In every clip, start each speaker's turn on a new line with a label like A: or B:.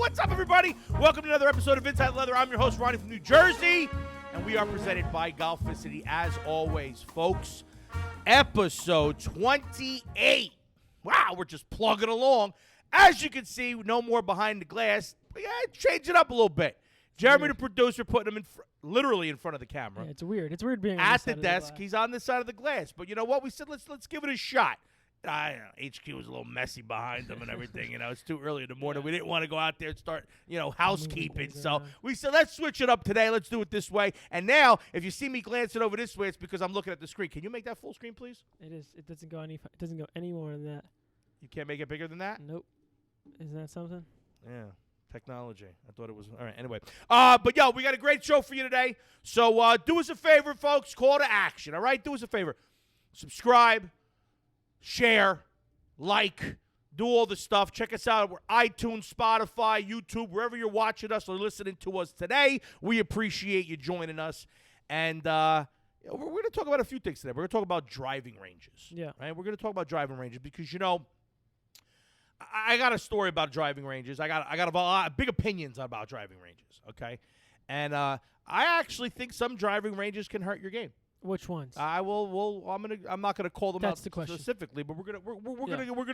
A: What's up, everybody? Welcome to another episode of Untitled Leather. I'm your host, Ronnie from New Jersey, and we are presented by Golficity, as always, folks. Episode 28. Wow, we're just plugging along. As you can see, no more behind the glass. We gotta change it up a little bit. Jeremy, the producer, putting him literally in front of the camera.
B: Yeah, it's weird. It's weird being
A: at the desk. He's on this side of the glass. But you know what? We said let's give it a shot. I don't know, HQ was a little messy behind them and everything. It's too early in the morning. We didn't want to go out there and start, housekeeping. So we said, let's switch it up today. Let's do it this way. And now, if you see me glancing over this way, it's because I'm looking at the screen. Can you make that full screen, please?
B: It is. It doesn't go any more than that.
A: You can't make it bigger than that?
B: Nope. Isn't that something?
A: Yeah. Technology. I thought it was. All right. Anyway. But, we got a great show for you today. So do us a favor, folks. Call to action. All right? Do us a favor. Subscribe. Share, like, do all the stuff. Check us out. We're iTunes, Spotify, YouTube, wherever you're watching us or listening to us today. We appreciate you joining us. And we're going to talk about a few things today. We're going to talk about driving ranges.
B: Yeah.
A: Right? We're going to talk about driving ranges because, I got a story about driving ranges. I got a lot of big opinions about driving ranges, okay? And I actually think some driving ranges can hurt your game.
B: Which ones?
A: I'm not gonna call them out specifically, but we're gonna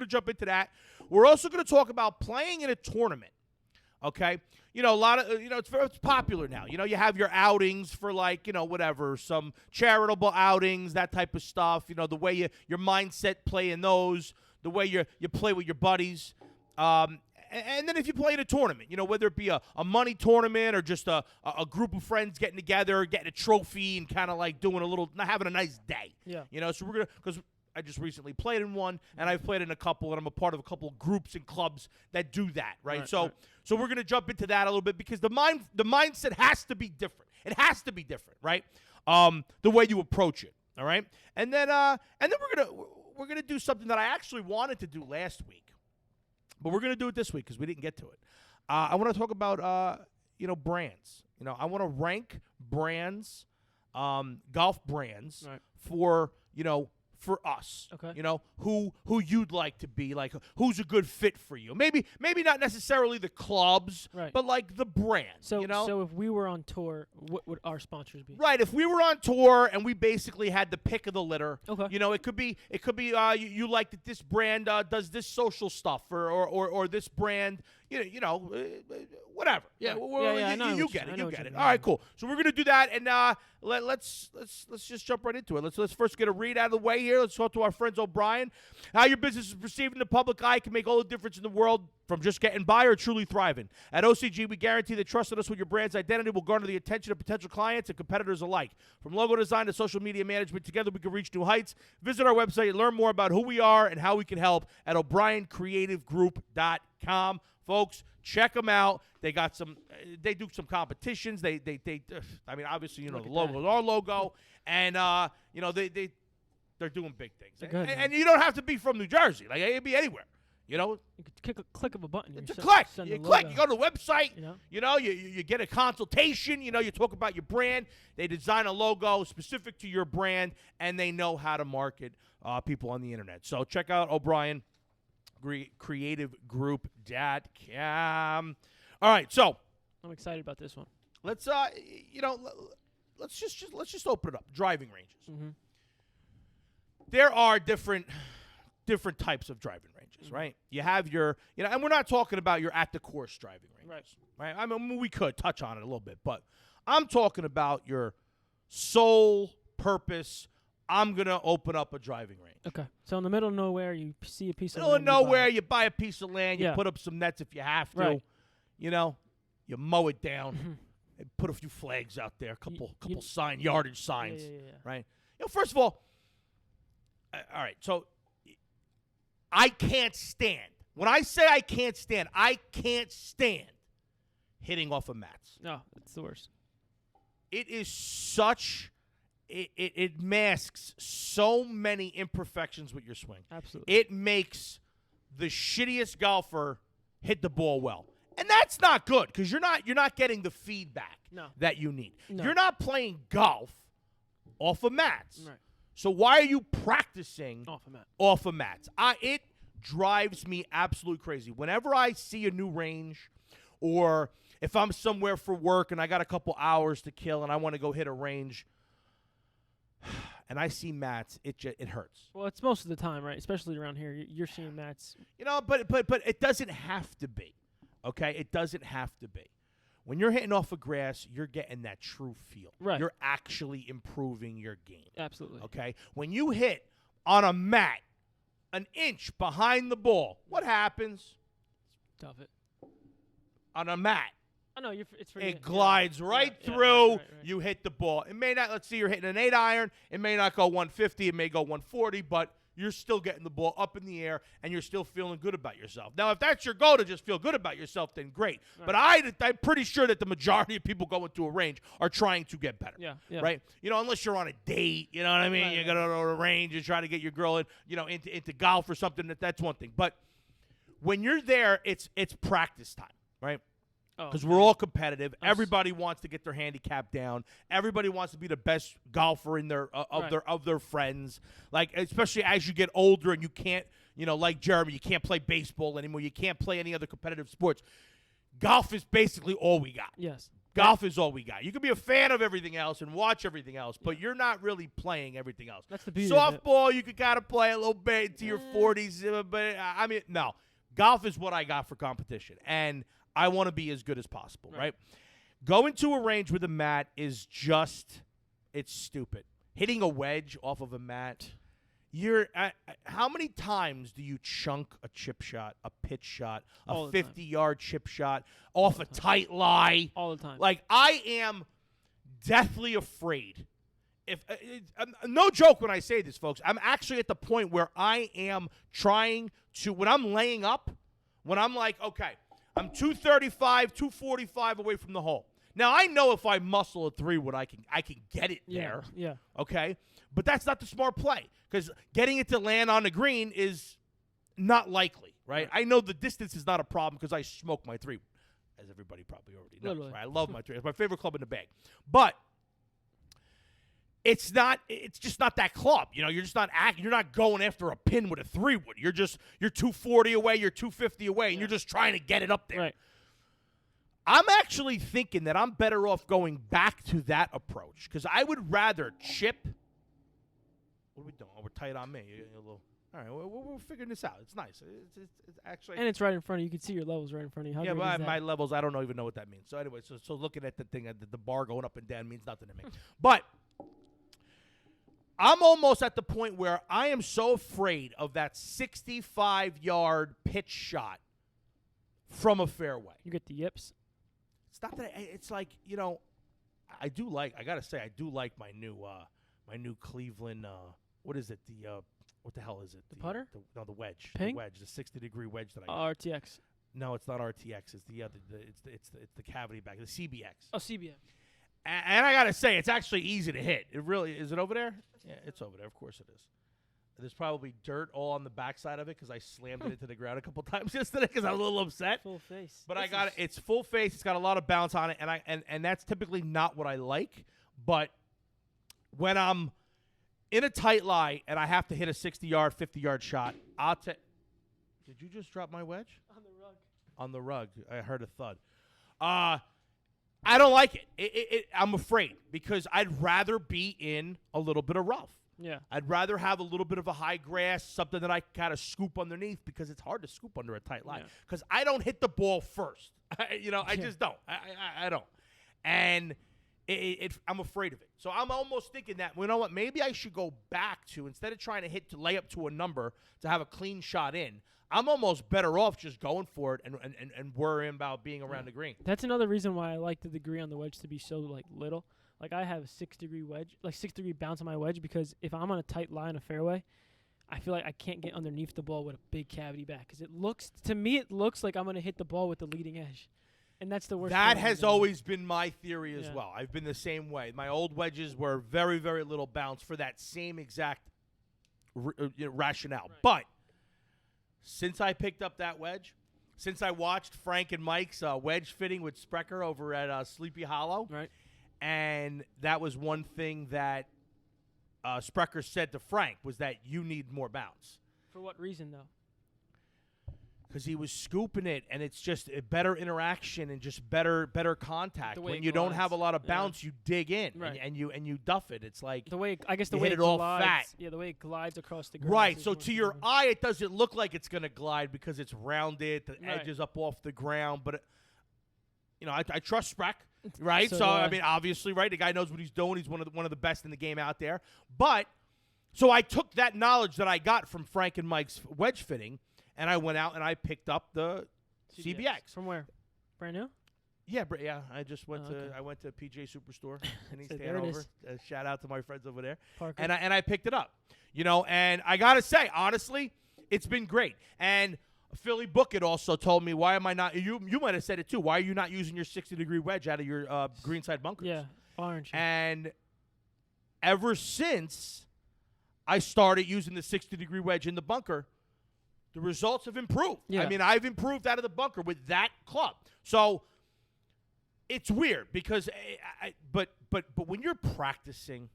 A: jump into that. We're also gonna talk about playing in a tournament. Okay, a lot of it's popular now. You have your outings for some charitable outings, that type of stuff. The way your mindset play in those, the way you play with your buddies. And then if you play in a tournament, whether it be a money tournament or just a group of friends getting together, getting a trophy and kind of doing having a nice day.
B: Yeah.
A: So we're going to, because I just recently played in one and I've played in a couple and I'm a part of a couple of groups and clubs that do that, right? So we're going to jump into that a little bit because the mindset has to be different. It has to be different, right? The way you approach it, all right? And then we're going to do something that I actually wanted to do last week. But we're going to do it this week because we didn't get to it. I want to talk about, brands. I want to rank brands, golf brands for us.
B: Okay.
A: Who you'd like to be, who's a good fit for you. Maybe not necessarily the clubs, but the brand.
B: So if we were on tour, what would our sponsors be?
A: Right. If we were on tour and we basically had the pick of the litter,
B: okay.
A: It could be you like that this brand does this social stuff or this brand, whatever. Yeah.
B: I know
A: You get it. All right, cool. So we're gonna do that, and let's just jump right into it. Let's first get a read out of the way here. Let's talk to our friends O'Brien. How your business is perceived in the public eye can make all the difference in the world, from just getting by or truly thriving. At OCG, we guarantee that trusting us with your brand's identity will garner the attention of potential clients and competitors alike. From logo design to social media management, together we can reach new heights. Visit our website and learn more about who we are and how we can help at o'briencreativegroup.com. Folks, check them out. They got they do some competitions. They obviously, the logo is our logo. And, they're doing big things. And you don't have to be from New Jersey. It could be anywhere.
B: You could click of a button.
A: It's a click. You click. You go to the website. You get a consultation. You talk about your brand. They design a logo specific to your brand, and they know how to market people on the internet. So check out O'Brien creativegroup.com. All right, so
B: I'm excited about this one.
A: Let's let's just open it up. Driving ranges.
B: Mm-hmm.
A: There are different types of driving ranges, right? You have your, and we're not talking about your at the course driving ranges, right? I mean, we could touch on it a little bit, but I'm talking about your sole purpose. I'm gonna open up a driving range.
B: Okay. So in the middle of nowhere, you see a piece of land.
A: Middle of nowhere, you buy a piece of land. You put up some nets if you have to.
B: Right.
A: You mow it down. And put a few flags out there, a couple yardage signs, right? First of all, right, so I can't stand. When I say I can't stand hitting off of mats.
B: No, it's the worst.
A: It is such it masks so many imperfections with your swing.
B: Absolutely.
A: It makes the shittiest golfer hit the ball well. And that's not good because you're not getting the feedback that you need.
B: No.
A: You're not playing golf off of mats.
B: Right.
A: So why are you practicing
B: off of mats?
A: It drives me absolutely crazy. Whenever I see a new range or if I'm somewhere for work and I got a couple hours to kill and I want to go hit a range and I see mats, it hurts.
B: Well, it's most of the time, right? Especially around here, you're seeing mats.
A: But it doesn't have to be. Okay? It doesn't have to be. When you're hitting off of grass, you're getting that true feel.
B: Right.
A: You're actually improving your game.
B: Absolutely.
A: Okay? When you hit on a mat an inch behind the ball, what happens?
B: Tough it.
A: On a mat,
B: I know it's for
A: it glides right through.
B: Right.
A: You hit the ball. It may not. Let's see, you're hitting an 8-iron. It may not go 150. It may go 140, but you're still getting the ball up in the air, and you're still feeling good about yourself. Now, if that's your goal to just feel good about yourself, then great. Right. But I'm pretty sure that the majority of people going to a range are trying to get better.
B: Yeah.
A: Right? Unless you're on a date, you know what I mean?
B: Right,
A: you got to go to a range and try to get your girl into golf or something. That's one thing. But when you're there, it's practice time, right? Because we're all competitive. Everybody wants to get their handicap down. Everybody wants to be the best golfer in of their friends. Like, especially as you get older and you can't, like Jeremy, you can't play baseball anymore. You can't play any other competitive sports. Golf is basically all we got.
B: Yes.
A: Golf is all we got. You can be a fan of everything else and watch everything else, but you're not really playing everything else.
B: That's the beauty
A: Softball, you could kind of play a little bit into your 40s, but I mean, no. Golf is what I got for competition, and I want to be as good as possible, right? Going to a range with a mat is just, it's stupid. Hitting a wedge off of a mat, how many times do you chunk a chip shot, a pitch shot, a 50-yard chip shot off a tight lie?
B: All the time.
A: Like, I am deathly afraid. No joke when I say this, folks. I'm actually at the point where I am trying to, when I'm laying up, when I'm like, okay, I'm 235, 245 away from the hole. Now, I know if I muscle a 3-wood, I can get it there.
B: Yeah.
A: Okay? But that's not the smart play because getting it to land on the green is not likely, right? I know the distance is not a problem because I smoke my 3-wood, as everybody probably already knows. Right? I love my 3-wood. It's my favorite club in the bag. But it's just not that club. You're just not you're not going after a pin with a 3-wood. You're 240 away, you're 250 away, and you're just trying to get it up there.
B: Right.
A: I'm actually thinking that I'm better off going back to that approach because I would rather chip. What are we doing? Oh, we're tight on me. All right, we're figuring this out. It's nice. It's actually.
B: And it's right in front of you. You can see your levels right in front of you. How
A: but my levels, I don't even know what that means. So anyway, so looking at the thing, the bar going up and down means nothing to me. But I'm almost at the point where I am so afraid of that 65-yard pitch shot from a fairway.
B: You get the yips.
A: It's not that. It's like I gotta say I do like my new Cleveland. What is it? What the hell is it?
B: The putter?
A: The wedge.
B: Ping?
A: The wedge. The 60-degree wedge that I got.
B: RTX.
A: No, it's not RTX. It's the other. It's the cavity back. The CBX.
B: Oh, CBX.
A: And I gotta say, it's actually easy to hit. It really is. It over there? Yeah, it's over there. Of course it is. There's probably dirt all on the backside of it because I slammed it into the ground a couple times yesterday because I'm a little upset.
B: Full face.
A: But I got it. It's full face. It's got a lot of bounce on it, and that's typically not what I like. But when I'm in a tight lie and I have to hit a 60-yard, 50-yard shot, I'll take. Did you just drop my wedge?
B: On the rug.
A: On the rug. I heard a thud. I don't like it. I'm afraid because I'd rather be in a little bit of rough.
B: Yeah.
A: I'd rather have a little bit of a high grass, something that I kind of scoop underneath because it's hard to scoop under a tight line because I don't hit the ball first. I just don't. I don't. And I'm afraid of it. So I'm almost thinking that, you know what, maybe I should go back to, instead of trying to lay up to a number to have a clean shot in, I'm almost better off just going for it and worrying about being around the green.
B: That's another reason why I like the degree on the wedge to be so little. Like I have a 6-degree wedge, 6-degree bounce on my wedge because if I'm on a tight line of fairway, I feel like I can't get underneath the ball with a big cavity back because it looks like I'm gonna hit the ball with the leading edge, and that's the worst.
A: That has always been my theory as well. I've been the same way. My old wedges were very, very little bounce for that same exact rationale. Right. But since I picked up that wedge, since I watched Frank and Mike's wedge fitting with Sprecher over at Sleepy Hollow,
B: right.
A: And that was one thing that Sprecher said to Frank was that you need more bounce.
B: For what reason, though?
A: because he was scooping it, and it's just a better interaction and just better contact. When you don't have a lot of bounce, you dig in and you duff it. It's like
B: the way the
A: way
B: way
A: hit
B: it
A: it all
B: glides,
A: fat.
B: Yeah, the way it glides across the ground.
A: Right. So to your eye, it doesn't look like it's gonna glide because it's rounded, the edge is up off the ground. But I trust Spreck. Right. So I mean, obviously, right. The guy knows what he's doing. He's one of the best in the game out there. But so I took that knowledge that I got from Frank and Mike's wedge fitting, and I went out and I picked up the CBX.
B: From where? Brand new?
A: Yeah, I just went I went to PJ Superstore in East Hanover. Shout out to my friends over there.
B: Parker.
A: And I picked it up. And I gotta say, honestly, it's been great. And Philly Bookett also told me, why am I not? You might have said it too. Why are you not using your 60-degree wedge out of your greenside bunkers?
B: Yeah, orange.
A: And ever since I started using the 60-degree wedge in the bunker, the results have improved.
B: Yeah.
A: I mean, I've improved out of the bunker with that club. So it's weird because, but when you're practicing,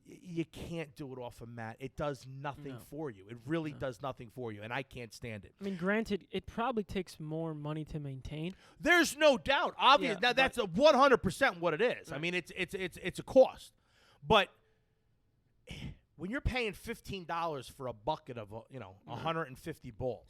A: you can't do it off a mat. It does nothing for you. It really does nothing for you, and I can't stand it.
B: I mean, granted, it probably takes more money to maintain.
A: There's no doubt. Obviously, that's 100% what it is. Right. I mean, it's a cost, but when you're paying $15 for a bucket of 150 balls,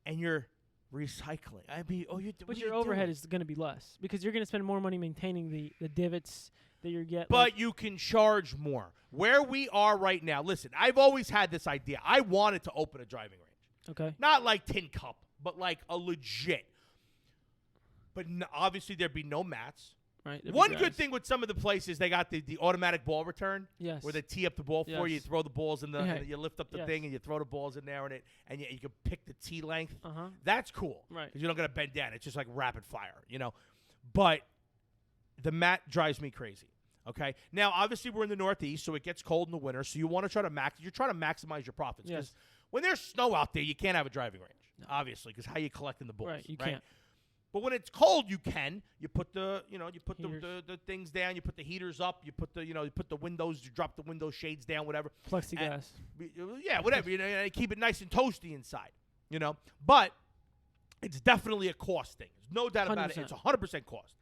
A: and you're recycling. I mean,
B: but your overhead is going to be less because you're going to spend more money maintaining the divots that you get.
A: But you can charge more. Where we are right now, listen, I've always had this idea. I wanted to open a driving range.
B: Okay.
A: Not like Tin Cup, but like a legit. But obviously there'd be no mats.
B: Right.
A: One good thing with some of the places, they got the automatic ball return.
B: Yes.
A: Where they tee up the ball for you. You throw the balls in and you lift up the thing and you throw the balls in there and you can pick the tee length. That's cool.
B: Right.
A: Because you're not going to bend down. It's just like rapid fire, But the mat drives me crazy. Okay. Now, obviously, we're in the Northeast, so it gets cold in the winter. So you want to try to maximize your profits. Because when there's snow out there, you can't have a driving range, obviously, because how you collecting the balls?
B: Right. You can't.
A: But when it's cold, you can. You put the the things down. You put the heaters up. You put the windows. You drop the window shades down. Whatever.
B: Plexiglass.
A: Whatever. Keep it nice and toasty inside. But it's definitely a cost thing. There's no doubt about it. It's 100% cost.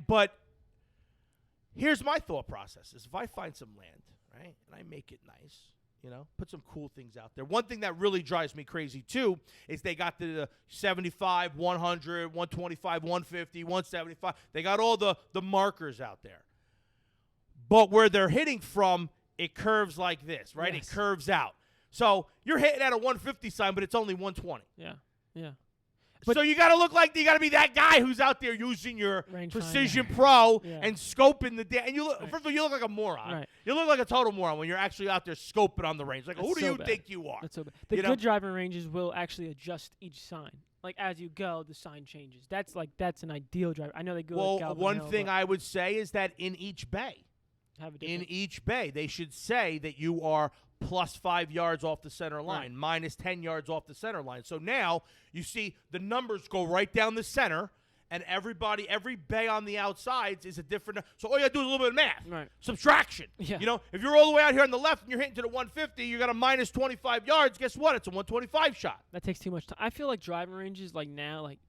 A: But here's my thought process: is if I find some land, right, and I make it nice. Put some cool things out there. One thing that really drives me crazy, too, is they got the 75, 100, 125, 150, 175. They got all the markers out there. But where they're hitting from, it curves like this, right?
B: Yes.
A: It curves out. So you're hitting at a 150 sign, but it's only 120.
B: Yeah.
A: So you got to look like you got to be that guy who's out there using your
B: Range
A: Precision Pro
B: Yeah.
A: and scoping the and you look. First of all, you look like a moron.
B: Right.
A: You look like a total moron when you're actually out there scoping on the range. Like, who do you think you are?
B: That's so bad. The good driving ranges will actually adjust each sign. Like as you go, the sign changes. That's an ideal driver. I know they go.
A: Well, one thing I would say is that in each bay, they should say that you are plus 5 yards off the center line, minus 10 yards off the center line. So now you see the numbers go right down the center, and every bay on the outsides is a different. So all you got to do is a little bit of math, subtraction.
B: Yeah.
A: If you're all the way out here on the left and you're hitting to the 150, you got a minus 25 yards. Guess what? It's a 125 shot.
B: That takes too much time. I feel like driving ranges, like now, like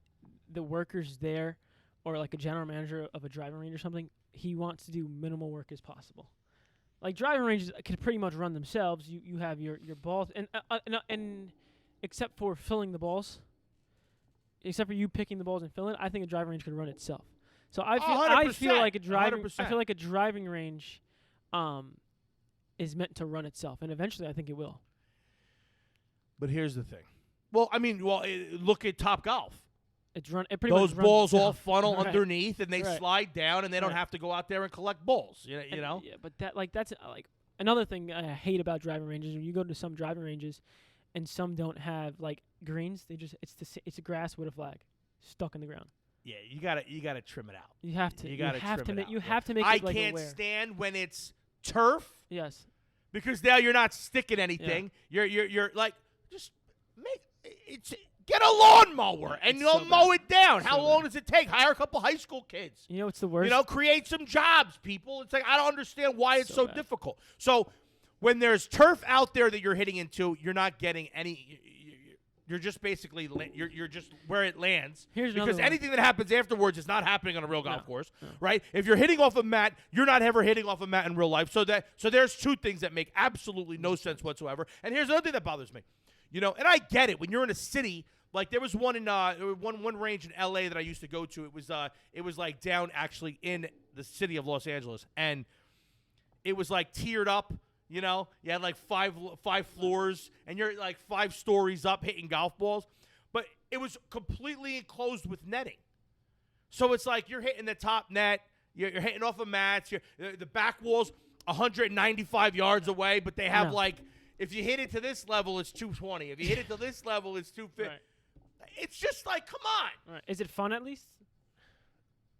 B: the workers there, or like a general manager of a driving range or something, he wants to do minimal work as possible. Like driving ranges can pretty much run themselves. You have your balls and except for filling the balls, except for you picking the balls and filling, I think a driving range could run itself. So I feel like a driving 100%. I feel like a driving range is meant to run itself, and eventually I think it will.
A: But here's the thing. Well, I mean, look at Top Golf.
B: Those
A: balls all funnel underneath, and they slide down, and they don't have to go out there and collect balls. You know.
B: Yeah, but that's another thing I hate about driving ranges. When you go to some driving ranges, and some don't have like greens, it's a grass with a flag stuck in the ground.
A: Yeah, you gotta trim it out.
B: You have to.
A: You have to make
B: it.
A: I can't stand when it's turf.
B: Yes.
A: Because now you're not sticking anything. Yeah. You're like just get a lawnmower and you'll mow it down. How long does it take? Hire a couple high school kids.
B: You know what's the worst?
A: Create some jobs, people. It's like I don't understand why it's so difficult. So when there's turf out there that you're hitting into, you're not getting any. You're just basically you're just where it lands.
B: Here's another
A: because
B: one.
A: anything that happens afterwards is not happening on a real golf course, right? If you're hitting off a mat, you're not ever hitting off a mat in real life. So there's two things that make absolutely no sense whatsoever. And here's another thing that bothers me. You know, and I get it when you're in a city. Like there was one in one range in L.A. that I used to go to. It was like down actually in the city of Los Angeles, and it was like tiered up. You know, you had like five floors, and you're like 5 stories up hitting golf balls. But it was completely enclosed with netting. So it's like you're hitting the top net, you're hitting off of mats. The back wall's 195 yards away, but they have like, if you hit it to this level, it's 220. If you hit it to this level, it's 250.
B: Right.
A: It's just like, come on.
B: Right. Is it fun at least?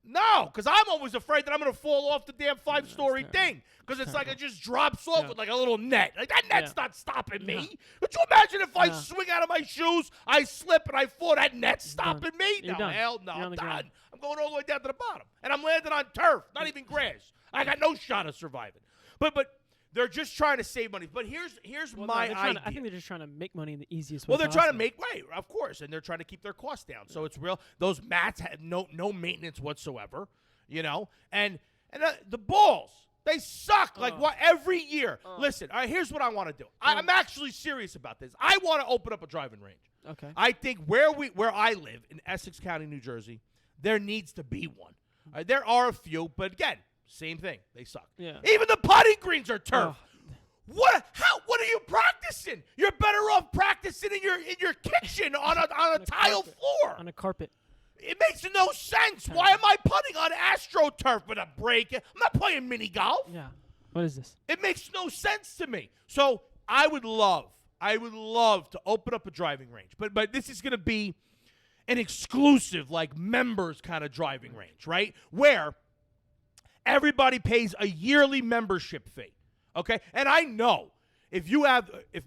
A: No, because I'm always afraid that I'm going to fall off the damn 5-story thing. Because it's like it just drops off with like a little net. Like that net's not stopping me. Could you imagine if I swing out of my shoes, I slip and I fall, that net's stopping me?
B: You're
A: No,
B: done.
A: hell no,
B: You're on
A: I'm
B: the
A: done.
B: ground.
A: I'm going all the way down to the bottom. And I'm landing on turf, not even grass. I got no shot of surviving. But they're just trying to save money. But here's my idea.
B: I think they're just trying to make money in the easiest way.
A: Well, they're trying to
B: possible.
A: make way, of course, and they're trying to keep their costs down. So it's real. Those mats have no maintenance whatsoever, you know. And the balls, they suck. Like what every year. Listen, all right, here's what I want to do. I'm actually serious about this. I want to open up a driving range.
B: Okay.
A: I think where I live in Essex County, New Jersey, there needs to be one. There are a few, but again, same thing. They suck.
B: Yeah.
A: Even the putting greens are turf. What are you practicing? You're better off practicing in your kitchen on a tile floor.
B: On a carpet.
A: It makes no sense. Why am I putting on AstroTurf with a break? I'm not playing mini golf.
B: Yeah. What is this?
A: It makes no sense to me. So I would love to open up a driving range, but this is going to be an exclusive, like members kind of driving range, right? Where everybody pays a yearly membership fee. Okay, and I know if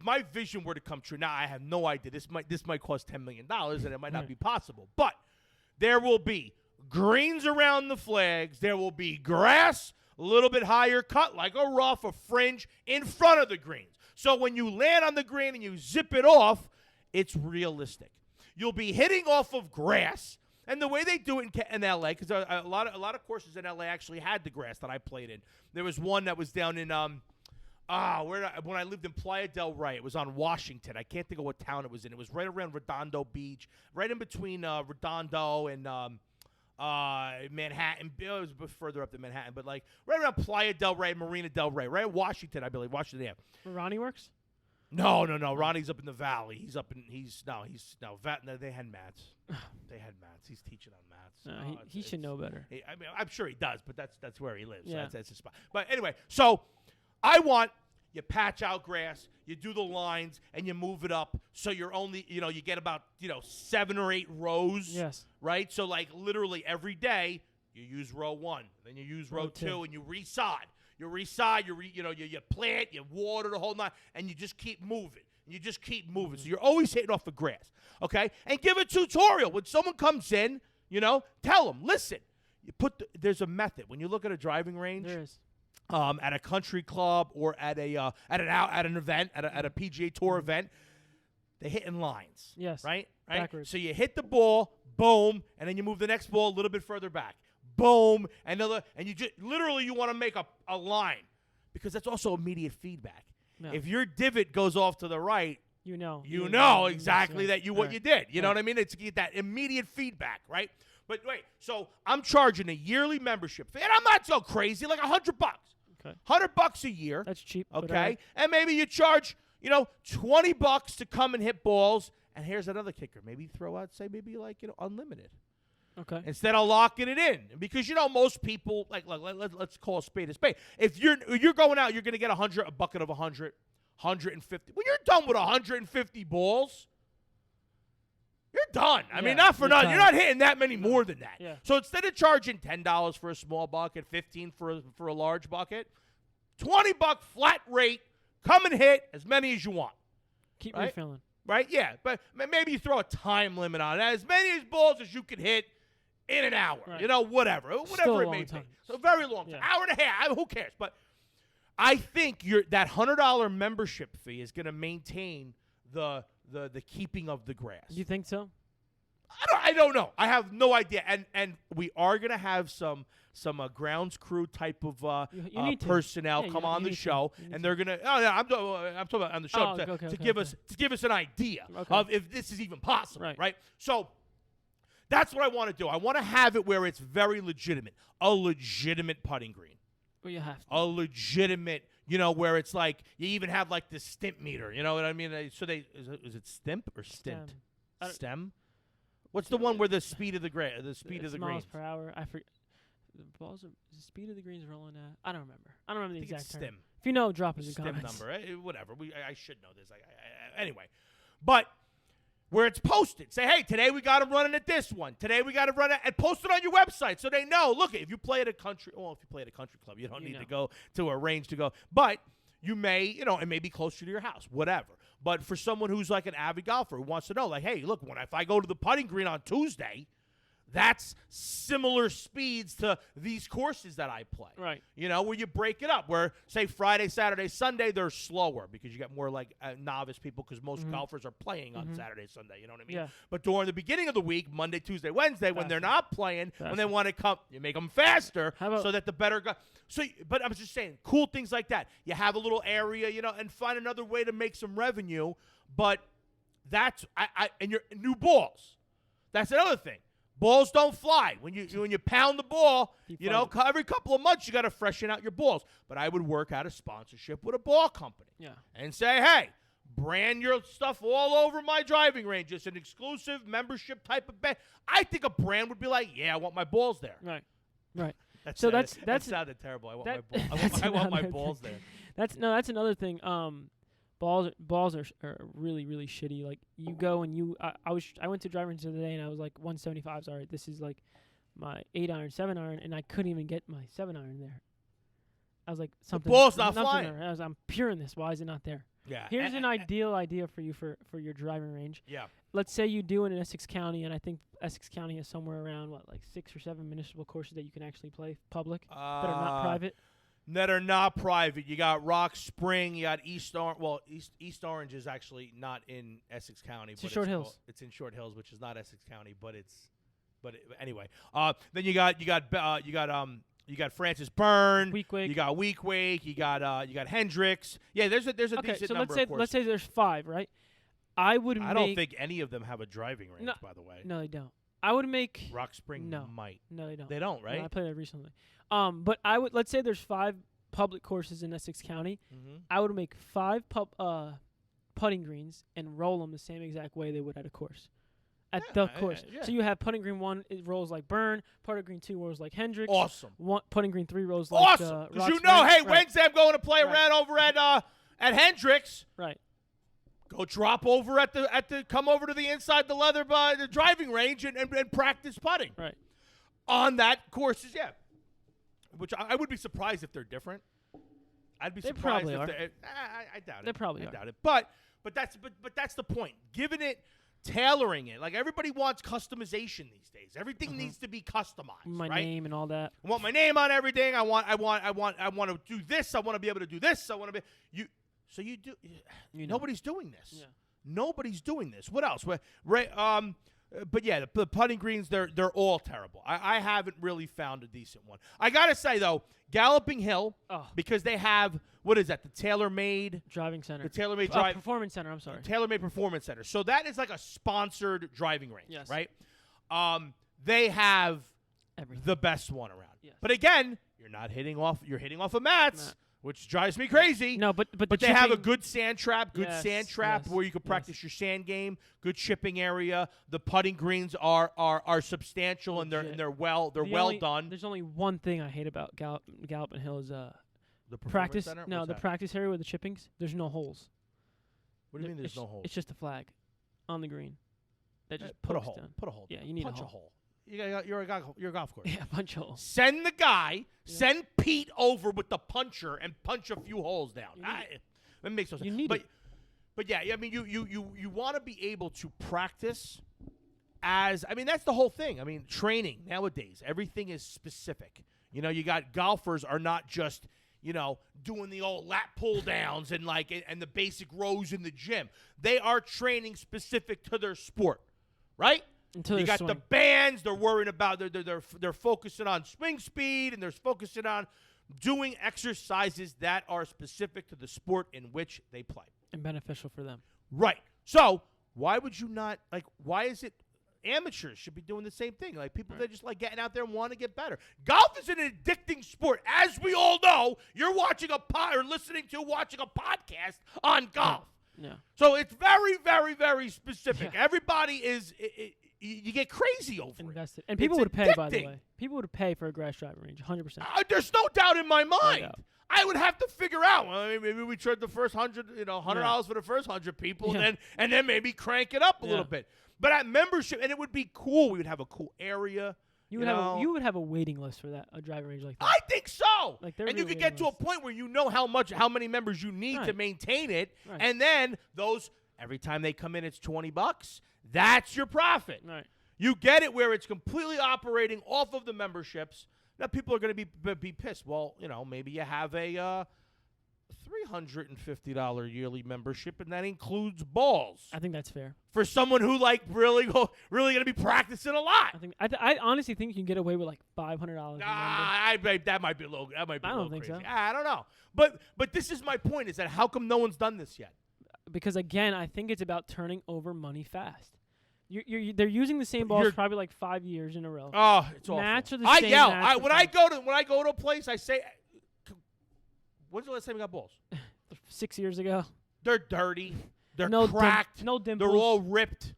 A: my vision were to come true, now I have no idea. This might cost $10 million, and it might not be possible. But there will be greens around the flags. There will be grass, a little bit higher cut, like a rough, a fringe in front of the greens. So when you land on the green and you zip it off, it's realistic. You'll be hitting off of grass. And the way they do it in L.A., because a lot of courses in L.A. actually had the grass that I played in. There was one that was down in when I lived in Playa del Rey. It was on Washington. I can't think of what town it was in. It was right around Redondo Beach, right in between Redondo and Manhattan. It was a bit further up than Manhattan, but like right around Playa del Rey, Marina del Rey, right at Washington, I believe. Washington, yeah.
B: Where Ronnie works?
A: No. Ronnie's up in the valley. They had mats. They had mats. He's teaching on mats.
B: He should know better.
A: I mean, I'm sure he does, but that's where he lives.
B: Yeah.
A: So that's his spot. But anyway, so I want you patch out grass, you do the lines, and you move it up so you're only, you get about, 7 or 8 rows.
B: Yes.
A: Right? So like literally every day you use row 1, then you use row 2, and you resod. You plant, you water the whole night, and you just keep moving. So you're always hitting off the grass, okay? And give a tutorial. When someone comes in, tell them, listen, there's a method. When you look at a driving range,
B: There is.
A: At a country club or at an event, at a PGA Tour event, they hit in lines.
B: Yes.
A: Right?
B: Backwards.
A: So you hit the ball, boom, and then you move the next ball a little bit further back. Boom, and you just literally you want to make a line because that's also immediate feedback.
B: No.
A: If your divot goes off to the right,
B: you know
A: exactly what you did. You know what I mean? It's get that immediate feedback, right? But wait, so I'm charging a yearly membership fee, and I'm not so crazy, like $100.
B: Okay.
A: $100 a year.
B: That's cheap.
A: Okay, and maybe you charge $20 to come and hit balls. And here's another kicker: maybe throw out, say maybe like unlimited.
B: Okay.
A: Instead of locking it in, because most people let's call a spade a spade. If you're going out, you're going to get a bucket of 100, 150. When you're done with 150 balls, you're done. I mean, not for nothing. You're not hitting that many more than that.
B: Yeah.
A: So instead of charging $10 for a small bucket, $15 for a large bucket, $20 flat rate. Come and hit as many as you want.
B: Keep
A: right?
B: refilling.
A: Right? Yeah, but maybe you throw a time limit on it. As many balls as you can hit in an hour.
B: Right.
A: Whatever it may be. So very long time. Hour and a half. Who cares? But I think that $100 membership fee is going to maintain the the keeping of the grass.
B: You think so?
A: I don't know. I have no idea. And we are gonna have some grounds crew type of
B: You need to.
A: personnel
B: Yeah,
A: come
B: you
A: on the
B: need to.
A: show,
B: You need
A: and
B: to.
A: they're gonna. Oh yeah, I'm talking about on the show to give us an idea of if this is even possible, right? So that's what I want to do. I want to have it where it's very legitimate, a legitimate putting green.
B: Well, you have to.
A: A legitimate, where it's like you even have like the stimp meter. You know what I mean? So is it stimp or stint? Stem. What's the one where the speed of the speed of the green?
B: Miles per hour. I forget. The balls are the speed of the greens rolling at. I don't remember. I don't remember the exact term.
A: Stim.
B: If you know, drop it in the
A: Stim
B: comments.
A: number. Whatever. I should know this. Anyway, but where it's posted, say, hey, today we got them running at this one. Today we got to run it, and post it on your website so they know. Look, if you play at a country, club, you don't need to go to a range to go. But you may, it may be closer to your house, whatever. But for someone who's like an avid golfer who wants to know, like, hey, look, if I go to the putting green on Tuesday, that's similar speeds to these courses that I play.
B: Right.
A: Where you break it up. Where, say, Friday, Saturday, Sunday, they're slower because you get more like novice people because most golfers are playing on Saturday, Sunday. You know what I mean?
B: Yeah.
A: But during the beginning of the week, Monday, Tuesday, Wednesday, when they're not playing, when they want to come, you make them faster so that the better guy. But I'm just saying, cool things like that. You have a little area, and find another way to make some revenue. But that's and your new balls. That's another thing. Balls don't fly. When you pound the ball, every couple of months you got to freshen out your balls. But I would work out a sponsorship with a ball company.
B: Yeah.
A: And say, hey, brand your stuff all over my driving range. It's an exclusive membership type of event. I think a brand would be like, yeah, I want my balls there.
B: Right.
A: That sounded terrible. I want my balls there.
B: That's another thing. Balls are really, really shitty. Like, you go and I went to driving range the other day and I was like 175s. All right, this is like my 8-iron, 7-iron, and I couldn't even get my 7-iron there. I was like, something.
A: The ball's not flying.
B: I'm pure in this. Why is it not there?
A: Yeah.
B: Here's an ideal idea for you for your driving range.
A: Yeah.
B: Let's say you do it in Essex County, and I think Essex County has somewhere around like 6 or 7 municipal courses that you can actually play public that are not private.
A: That are not private. You got Rock Spring. You got East Orange. Well, East Orange is actually not in Essex County.
B: It's in Short Hills.
A: It's in Short Hills, which is not Essex County, but anyway. Then you got Francis Byrne.
B: Weequahic.
A: You got Weequahic. You got Hendricks. Yeah, there's a decent number of courses.
B: Let's say there's 5, right? I don't think
A: any of them have a driving range, by the way.
B: No, they don't. I would make
A: Rock Spring might.
B: No, they don't.
A: They don't, right?
B: No, I played that recently. But let's say there's 5 public courses in Essex County.
A: Mm-hmm.
B: I would make 5 putting greens and roll them the same exact way they would at a course. At the course.
A: Yeah.
B: So you have putting green 1, it rolls like Byrne. Putting green 2 rolls like Hendricks.
A: Awesome.
B: Putting green 3 rolls like
A: awesome. Because Wednesday I'm going to play around over at Hendricks.
B: Right.
A: Go drop over come over to the inside the leather by the driving range and practice putting.
B: Right.
A: On that courses, yeah. Which I would be surprised if they're different. I'd be surprised
B: probably
A: if
B: are.
A: I doubt it.
B: They probably
A: I
B: are.
A: doubt it. But that's the point. Giving it, tailoring it. Like, everybody wants customization these days. Everything needs to be customized.
B: My
A: right?
B: name and all that.
A: I want my name on everything. I want to do this. I want to be able to do this. I want to be you. So you do. Nobody's doing this.
B: Yeah.
A: Nobody's doing this. What else? But yeah, the putting greens, they're all terrible. I haven't really found a decent one. I gotta say though, Galloping Hill, because they have, what is that? The TaylorMade
B: Driving Center.
A: The TaylorMade
B: Performance Center. I'm sorry.
A: TaylorMade Performance Center. So that is like a sponsored driving range,
B: yes.
A: right? They have
B: everything.
A: The best one around.
B: Yes.
A: But again, you're hitting off of mats. Which drives me crazy.
B: No, but
A: they have a good sand trap,
B: yes.
A: where you can practice your sand game. Good chipping area. The putting greens are substantial and they're well done.
B: There's only one thing I hate about Galloping Hill is
A: the
B: practice.
A: Center?
B: No, the practice area with the chippings. There's no holes.
A: What do you mean there's no holes?
B: It's just a flag on the green. That just
A: put a hole.
B: Down.
A: Put a hole.
B: Yeah, you need
A: punch
B: a hole.
A: You're a golf course.
B: Yeah, punch a hole.
A: Send the guy. Yeah. Send Pete over with the puncher and punch a few holes down. It makes no sense.
B: You need it.
A: But yeah, I mean, you want to be able to practice that's the whole thing. I mean, training nowadays, everything is specific. You got golfers are not just doing the old lat pull downs and and the basic rows in the gym. They are training specific to their sport, right?
B: Until
A: you got
B: swing.
A: the bands. They're worrying about they're focusing on swing speed, and they're focusing on doing exercises that are specific to the sport in which they play
B: And beneficial for them.
A: Right. So why would you not why is it amateurs should be doing the same thing? Like people that just like getting out there and want to get better. Golf is an addicting sport, as we all know. You're watching watching a podcast on golf.
B: Yeah.
A: So it's very, very, very specific.
B: Yeah.
A: Everybody is you get crazy over
B: Invested.
A: it.
B: And people
A: It's
B: would pay, by the
A: addicting.
B: way. People would pay for a grass driving range, 100%.
A: There's no doubt in my mind.
B: doubt.
A: I would have to figure out. Well, I mean, maybe we charge the first $100 for the first 100 people, and then maybe crank it up a little bit. But at membership, and it would be cool. We would have a cool area.
B: You would have a waiting list for that, a driving range like that.
A: I think so.
B: Like, there
A: and you
B: really
A: could get to a
B: was.
A: point where you know how many members you need to
B: Right.
A: maintain it,
B: Right.
A: and then every time they come in, it's $20. That's your profit.
B: Right.
A: You get it where it's completely operating off of the memberships. Now people are going to be pissed. Well, maybe you have a $350 yearly membership, and that includes balls
B: I think that's fair.
A: for someone who really going to be practicing a lot.
B: I honestly think you can get away with like $500.
A: That might be a little. That might be
B: I
A: a
B: don't
A: little
B: think
A: crazy.
B: so.
A: I don't know. But this is my point: is that how come no one's done this yet?
B: Because again, I think it's about turning over money fast. They're using the same balls probably like 5 years in a row.
A: Oh, it's awful.
B: Mats are the
A: I
B: same
A: yell.
B: mats for
A: When I go to a place, I say, "When's the last time you got balls?"
B: 6 years ago.
A: They're dirty. They're
B: No
A: cracked.
B: no dimples.
A: They're all ripped.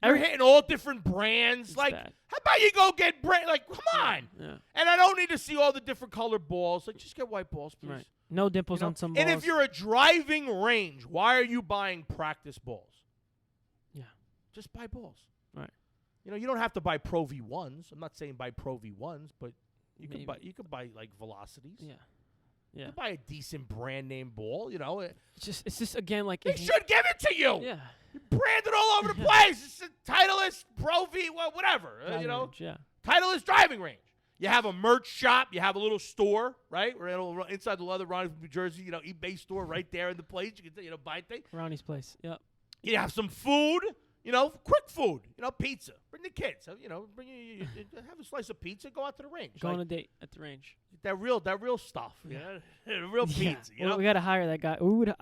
A: You're hitting all different brands.
B: It's
A: Like,
B: bad.
A: how about you go get brand? Like, come on.
B: Yeah.
A: And I don't need to see all the different colored balls. Like, just get white balls, please.
B: Right. No dimples on some balls.
A: And if you're a driving range, why are you buying practice balls?
B: Yeah.
A: Just buy balls.
B: Right.
A: You don't have to buy Pro V1s. I'm not saying buy Pro V1s, but you
B: Maybe.
A: could buy like Velocities.
B: Yeah.
A: You
B: Yeah.
A: could buy a decent brand name ball.
B: It's just again like
A: They should give it to you.
B: Yeah.
A: Branded all over the place. It's a Titleist Pro V, whatever.
B: Driving range, yeah.
A: Titleist driving range. You have a merch shop. You have a little store, right? Inside the leather, Ronnie from New Jersey, eBay store right there in the place. You can, buy things.
B: Ronnie's place. Yep.
A: You have some food, quick food, pizza. Bring the kids. Have a slice of pizza. Go out to the range.
B: Go on a date at the range.
A: That real stuff.
B: Yeah.
A: Real pizza.
B: Well, we gotta hire that guy.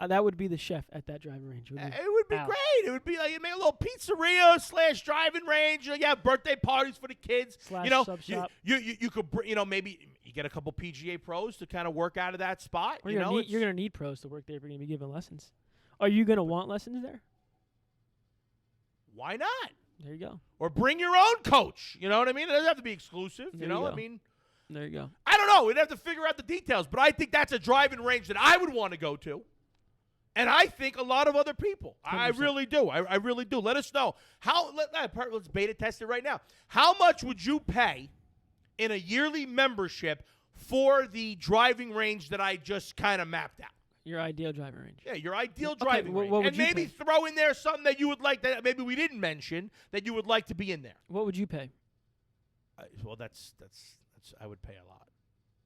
B: That would be the chef at that driving range.
A: It would be great. It would be like you make a little pizzeria / driving range. You have birthday parties for the kids.
B: / sub shop.
A: You could maybe you get a couple PGA pros to kind of work out of that spot.
B: You're gonna need pros to work there if you're gonna be giving lessons. Are you gonna want lessons there?
A: Why not?
B: There you go.
A: Or bring your own coach. You know what I mean? It doesn't have to be exclusive.
B: There you go.
A: I mean.
B: There you go.
A: I don't know. We'd have to figure out the details, but I think that's a driving range that I would want to go to. And I think a lot of other people.
B: 100%.
A: I really do. I really do. Let us know. Let's beta test it right now. How much would you pay in a yearly membership for the driving range that I just kind of mapped out?
B: Your ideal driving range.
A: Yeah, your ideal
B: Okay,
A: driving range.
B: what would
A: And
B: you
A: maybe
B: pay?
A: throw in there something that you would like that maybe we didn't mention that you would like to be in there.
B: What would you pay?
A: Well, that's I would pay a lot.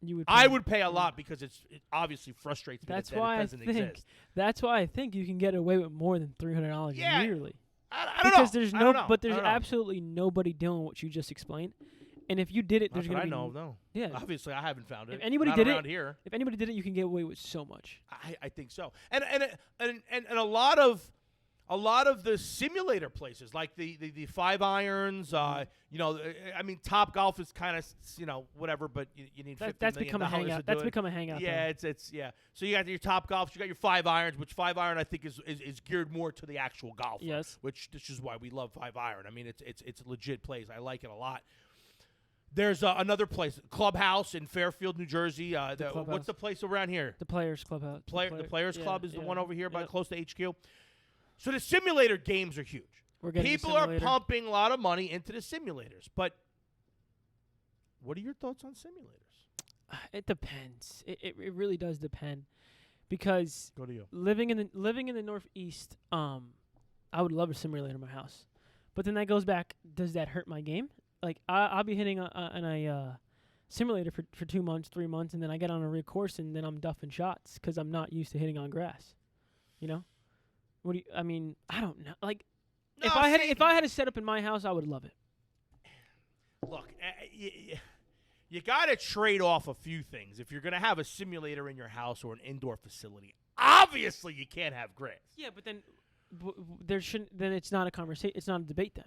B: You would.
A: I would pay a lot because it obviously frustrates me
B: That's
A: that
B: why
A: it
B: I
A: doesn't
B: think.
A: exist.
B: That's why I think you can get away with more than $300
A: Yeah.
B: yearly.
A: I don't know.
B: Because there's
A: I don't know.
B: but there's
A: I don't know.
B: absolutely nobody doing what you just explained. And if you did it,
A: Not
B: there's
A: that
B: gonna
A: I
B: be
A: know. No.
B: Yeah.
A: Obviously, I haven't found it.
B: If anybody
A: Not
B: did it-
A: around here,
B: If anybody did it, you can get away with so much.
A: I think so. And a lot of the simulator places like the 5 irons. I mean, Top Golf is kind of whatever, but you need $50
B: That's
A: million
B: become a
A: to
B: hangout.
A: do
B: That's
A: it.
B: become a hangout.
A: Yeah,
B: there.
A: it's yeah. So you got your Top Golfs, you got your 5 irons, which 5 iron I think is geared more to the actual golfer.
B: Yes.
A: Which this is why we love 5 iron. I mean, it's a legit place. I like it a lot. There's another place, Clubhouse in Fairfield, New Jersey.
B: Clubhouse.
A: What's the place around here?
B: The Players Clubhouse.
A: The Players Club is the one over here, by
B: Yep.
A: close to HQ. So the simulator games are huge.
B: We're getting a
A: People are
B: simulator.
A: pumping a lot of money into the simulators. But what are your thoughts on simulators?
B: It depends. It really does depend, because
A: Go to you.
B: living in the Northeast, I would love a simulator in my house, but then that goes back. Does that hurt my game? Like I'll be hitting on a simulator for 2 months, 3 months, and then I get on a real course and then I'm duffing shots because I'm not used to hitting on grass. You know? What do you? I mean, I don't know. Like,
A: No,
B: if I had a setup in my house, I would love it.
A: Look, you got to trade off a few things. If you're going to have a simulator in your house or an indoor facility, obviously you can't have grass.
B: Yeah, but then there shouldn't. Then it's not a conversation. It's not a debate then,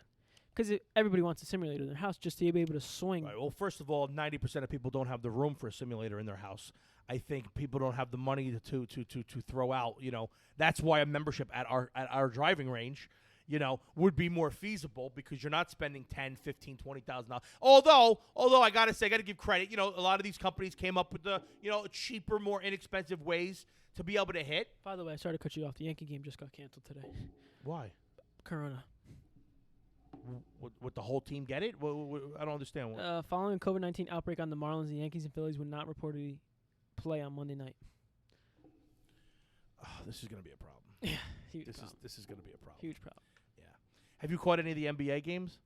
B: because everybody wants a simulator in their house just to be able to swing.
A: Right, well, first of all, 90% of people don't have the room for a simulator in their house. I think people don't have the money to throw out. You know, that's why a membership at our driving range, you know, would be more feasible because you're not spending $10,000, $15,000, $20,000. Although I gotta say, I gotta give credit. You know, a lot of these companies came up with the cheaper, more inexpensive ways to be able to hit.
B: By the way, I started to cut you off. The Yankee game just got canceled today.
A: Why?
B: Corona.
A: Would the whole team get it? I don't understand.
B: Following a COVID-19 outbreak on the Marlins, the Yankees and Phillies would not reportedly play on Monday night.
A: Oh, this is gonna be a problem.
B: Yeah, huge problem.
A: This is gonna be a problem.
B: Huge problem.
A: Yeah. Have you caught any of the NBA games?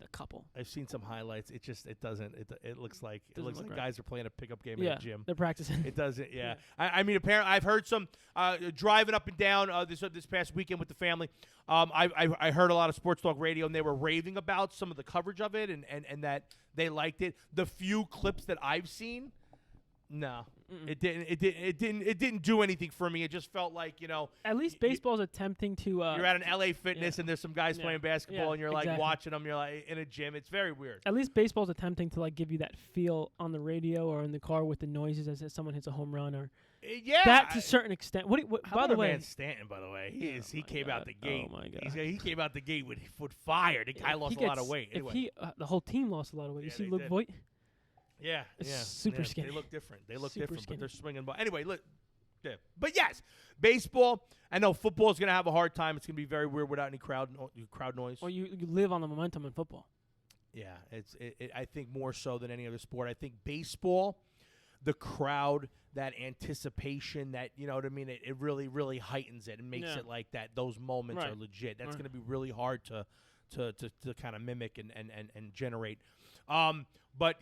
B: A couple.
A: I've seen some highlights. It looks like
B: Right.
A: guys are playing a pickup game
B: Yeah,
A: in a gym.
B: they're practicing.
A: It doesn't. Yeah.
B: Yeah.
A: I mean, apparently, I've heard some driving up and down this past weekend with the family. I heard a lot of sports talk radio, and they were raving about some of the coverage of it, and that they liked it. The few clips that I've seen, no, it didn't do anything for me. It just felt like
B: At least baseball's attempting to.
A: you're at an LA Fitness,
B: yeah.
A: and there's some guys playing basketball,
B: Yeah,
A: and you're like
B: exactly.
A: watching them. You're like in a gym. It's very weird.
B: At least baseball's attempting to give you that feel on the radio or in the car with the noises as someone hits a home run or
A: Yeah.
B: that to a certain extent. What
A: How
B: by
A: about
B: the
A: our
B: way,
A: man Stanton, by the way, he came out the gate.
B: Oh my God.
A: He came out the gate with fire. The guy
B: if
A: lost
B: he
A: a lot of
B: gets-
A: weight.
B: If
A: Anyway.
B: the whole team lost a lot of weight. You
A: Yeah,
B: see
A: they
B: Luke
A: did.
B: Voigt?
A: Yeah,
B: It's
A: yeah,
B: super
A: yeah.
B: skinny.
A: They look different. They look
B: Super
A: different,
B: skinny.
A: but they're swinging. But anyway, look. Yeah. But yes, baseball. I know football's gonna have a hard time. It's gonna be very weird without any crowd noise.
B: Or you live on the momentum in football.
A: Yeah, I think more so than any other sport. I think baseball, the crowd, that anticipation, that you know what I mean. It really, really heightens it and makes
B: Yeah.
A: it like that. Those moments
B: Right.
A: are legit. That's
B: Right.
A: going to be really hard to kind of mimic and generate. But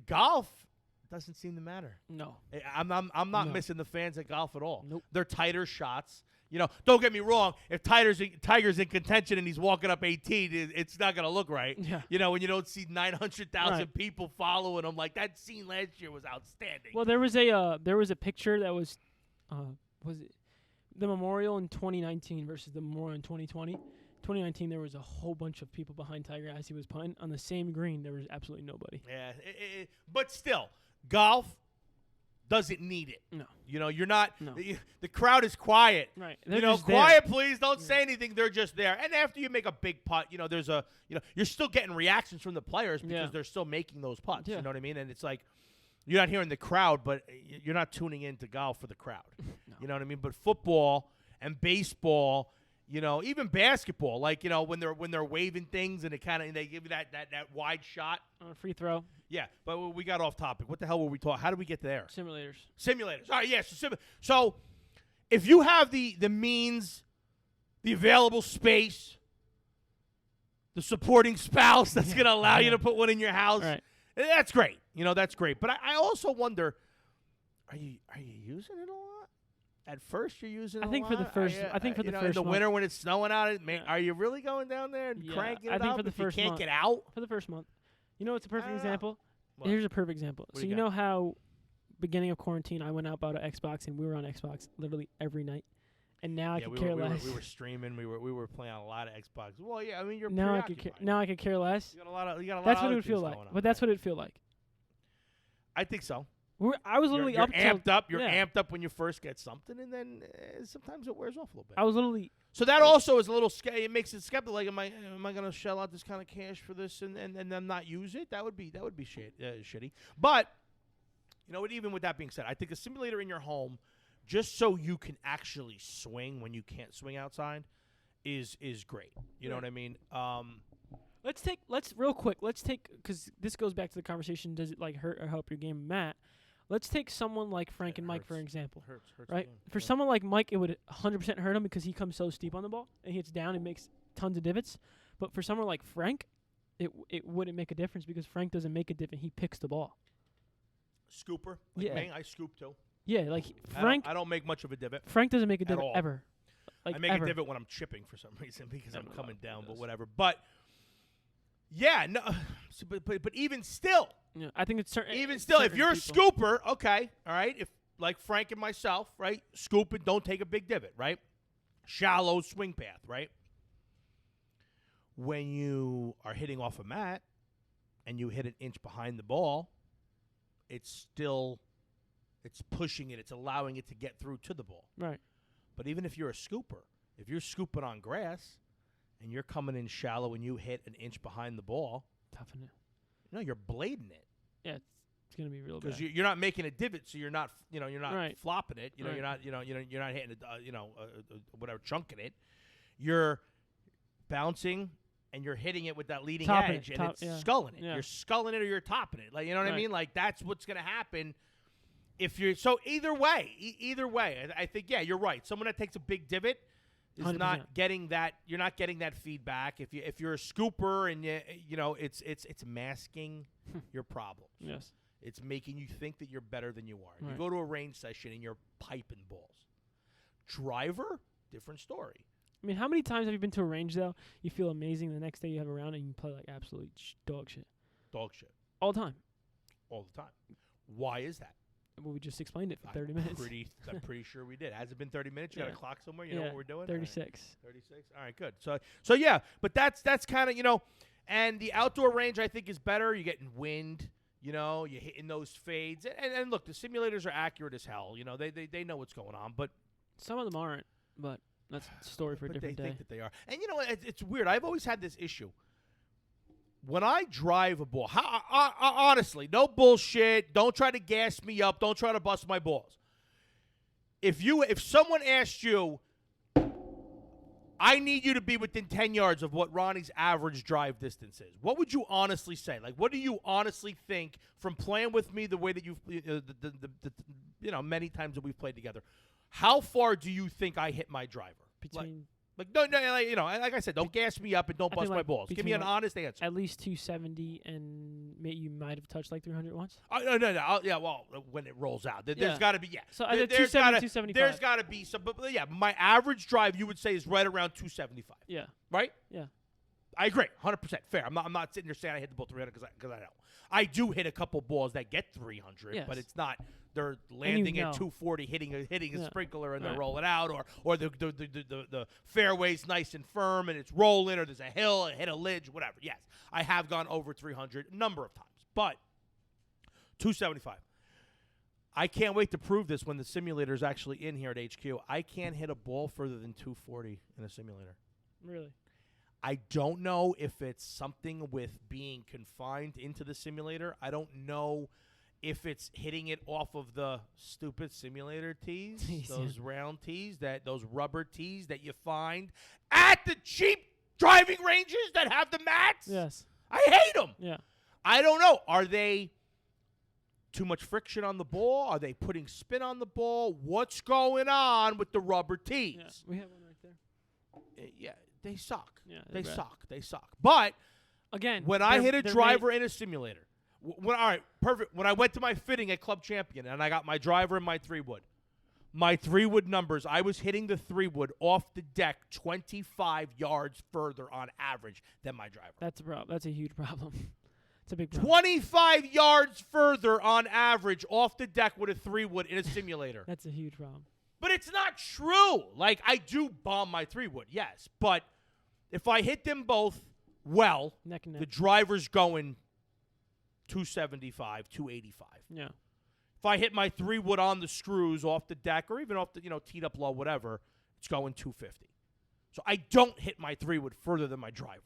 A: golf doesn't seem to matter.
B: No.
A: I'm not
B: No.
A: missing the fans at golf at all.
B: Nope.
A: They're tighter shots. You know, don't get me wrong. If Tiger's in contention and he's walking up 18, it's not gonna look right.
B: Yeah.
A: You know, when you don't see 900,000
B: Right.
A: people following him, like that scene last year was outstanding.
B: Well, there was a picture that was it the Memorial in 2019 versus the Memorial in 2020. 2019, there was a whole bunch of people behind Tiger as he was putting. On the same green, there was absolutely nobody.
A: Yeah, but still, golf doesn't need it.
B: No.
A: You know, you're not.
B: No.
A: The crowd is quiet.
B: Right.
A: You
B: They're
A: know,
B: just there.
A: quiet, please. Don't say anything. They're just there. And after you make a big putt, you know, you're still getting reactions from the players because
B: Yeah.
A: they're still making those putts.
B: Yeah.
A: You know what I mean? And it's like you're not hearing the crowd, but you're not tuning into golf for the crowd.
B: No.
A: You know what I mean? But football and baseball, you know, even basketball, like you know, when they're waving things and they give you that wide shot.
B: Free throw.
A: Yeah, but we got off topic. What the hell were we talking? How did we get there?
B: Simulators.
A: Simulators. All right, yeah. So if you have the means, the available space, the supporting spouse that's going to allow you to put one in your house,
B: Right.
A: that's great. You know, that's great. But I also wonder, are you using it a lot? At first, you're using it
B: I think
A: a
B: for
A: lot?
B: the first. I think for
A: you
B: the
A: know,
B: first
A: in the
B: month.
A: winter when it's snowing out,
B: Yeah.
A: are you really going down there and
B: Yeah,
A: cranking it
B: I think
A: up
B: for the
A: if
B: first
A: you can't
B: month.
A: get out?
B: For the first month. You know, it's a perfect example.
A: What?
B: Here's a perfect example.
A: What
B: So
A: do
B: you
A: you
B: know how, beginning of quarantine, I went out bought an Xbox and we were on Xbox literally every night, and now I could care less.
A: We were streaming. We were playing a lot of Xbox. Well, yeah. I mean, you're
B: now I could care less.
A: You got a lot of.
B: That's
A: of
B: what
A: other
B: it would feel
A: things
B: like.
A: going on.
B: But that's what it would feel like.
A: I think so.
B: I was literally
A: you're
B: up till
A: amped up. You're
B: yeah.
A: amped up when you first get something, and then sometimes it wears off a little bit.
B: I was literally
A: So that also is a little it makes it skeptical. Like, am I going to shell out this kind of cash for this and then not use it? That would be shitty. But you know what? Even with that being said, I think a simulator in your home, just so you can actually swing when you can't swing outside, is great. You know what I mean?
B: Let's real quick. Let's take because this goes back to the conversation. Does it hurt or help your game, Matt? Let's take someone like Frank and Mike for example.
A: Hurts
B: Right?
A: again.
B: For someone like Mike, it would 100% hurt him because he comes so steep on the ball and he hits down and makes tons of divots. But for someone like Frank, it wouldn't make a difference because Frank doesn't make a difference. He picks the ball.
A: Scooper. Like
B: Yeah.
A: me, I scoop too.
B: Yeah, like Frank.
A: I don't make much of a divot.
B: Frank doesn't make a divot
A: all.
B: ever. Like
A: I make
B: ever.
A: a divot when I'm chipping for some reason because I'm coming down, but
B: does.
A: whatever. But yeah, no, but even still,
B: Yeah, I think it's certain.
A: even still, if
B: certain
A: you're a
B: people.
A: scooper, okay, all right. If like Frank and myself, right, scoop it, don't take a big divot, right? Shallow swing path, right? When you are hitting off a mat and you hit an inch behind the ball, it's pushing it, it's allowing it to get through to the ball.
B: Right.
A: But even if you're a scooper, if you're scooping on grass and you're coming in shallow and you hit an inch behind the ball,
B: Toughen it.
A: no, you're blading it.
B: Yeah, it's gonna be real bad.
A: Because you're not making a divot, so you're not, you're not
B: Right.
A: flopping it.
B: Right.
A: You're not, you're not hitting, whatever, chunking it. You're bouncing and you're hitting it with that leading
B: Topping
A: edge,
B: it,
A: and it's
B: yeah.
A: sculling it.
B: Yeah.
A: You're sculling it or you're topping it. Like, you know what I
B: Right.
A: mean? Like, that's what's gonna happen. If you're either way, I think you're right. Someone that takes a big divot is
B: 100%.
A: not getting that. You're not getting that feedback. If you're a scooper and it's masking your problems.
B: Yes.
A: It's making you think that you're better than you are. You
B: Right.
A: go to a range session and you're piping balls. Driver, different story.
B: I mean, how many times have you been to a range though? You feel amazing. The next day you have a round and you play like absolute dog shit
A: Dog shit
B: all the time.
A: all the time. Why is that?
B: Well, we just explained it for 30 minutes.
A: I'm pretty sure we did. Has it been 30 minutes? You got
B: Yeah.
A: a clock somewhere? You know
B: Yeah,
A: what we're doing?
B: 36.
A: 36. All right, good. So yeah, but that's kind of, and the outdoor range I think is better. You're getting wind, you're hitting those fades. And look, the simulators are accurate as hell. They know what's going on, but
B: Some of them aren't, but that's a story for a
A: but
B: different
A: they
B: day.
A: think that they are. And it's weird. I've always had this issue. When I drive a ball, honestly, no bullshit. Don't try to gas me up. Don't try to bust my balls. If someone asked you, I need you to be within 10 yards of what Ronnie's average drive distance is, what would you honestly say? Like, what do you honestly think from playing with me the way that you've, many times that we've played together? How far do you think I hit my driver?
B: Between
A: Like I said, don't gas me up and don't
B: I
A: bust
B: think,
A: my
B: like,
A: balls. Give me
B: between,
A: an
B: like,
A: honest answer.
B: at least 270, and you might have touched like 300 once.
A: No. Well, when it rolls out, there's
B: Yeah.
A: got to be
B: So
A: There-
B: either
A: there's
B: 270,
A: gotta-
B: 275.
A: There's got to be some, but yeah, my average drive you would say is right around 275,
B: Yeah.
A: right?
B: Yeah.
A: I agree, 100% fair. I'm not sitting there saying I hit the ball 300 because I don't. I do hit a couple balls that get 300,
B: Yes.
A: but it's not. They're landing
B: know.
A: at 240, hitting a
B: Yeah.
A: sprinkler, and
B: Right.
A: they're rolling out, or the fairway's nice and firm and it's rolling, or there's a hill, and hit a ledge, whatever. Yes, I have gone over 300 a number of times, but 275. I can't wait to prove this when the simulator is actually in here at HQ. I can't hit a ball further than 240 in a simulator.
B: Really.
A: I don't know if it's something with being confined into the simulator. I don't know if it's hitting it off of the stupid simulator tees,
B: Tees,
A: those round tees, those rubber tees that you find at the cheap driving ranges that have the mats.
B: Yes.
A: I hate them.
B: Yeah.
A: I don't know. Are they too much friction on the ball? Are they putting spin on the ball? What's going on with the rubber tees?
B: Yeah. We have one right there.
A: Yeah, they suck.
B: Yeah.
A: They
B: they're bad.
A: suck. They suck. But
B: Again,
A: when I hit a
B: they're
A: driver in a simulator, all right, perfect. When I went to my fitting at Club Champion and I got my driver and my 3-wood, my 3-wood numbers, I was hitting the 3-wood off the deck 25 yards further on average than my driver.
B: That's a problem. That's a huge problem. It's a big problem.
A: 25 yards further on average off the deck with a 3-wood in a simulator.
B: That's a huge problem.
A: But it's not true. Like, I do bomb my 3-wood, yes. But if I hit them both well,
B: Neck and
A: the
B: neck.
A: driver's going 275, 285.
B: Yeah.
A: If I hit my 3-wood on the screws off the deck or even off the, teed up low, whatever, it's going 250. So I don't hit my 3-wood further than my driver.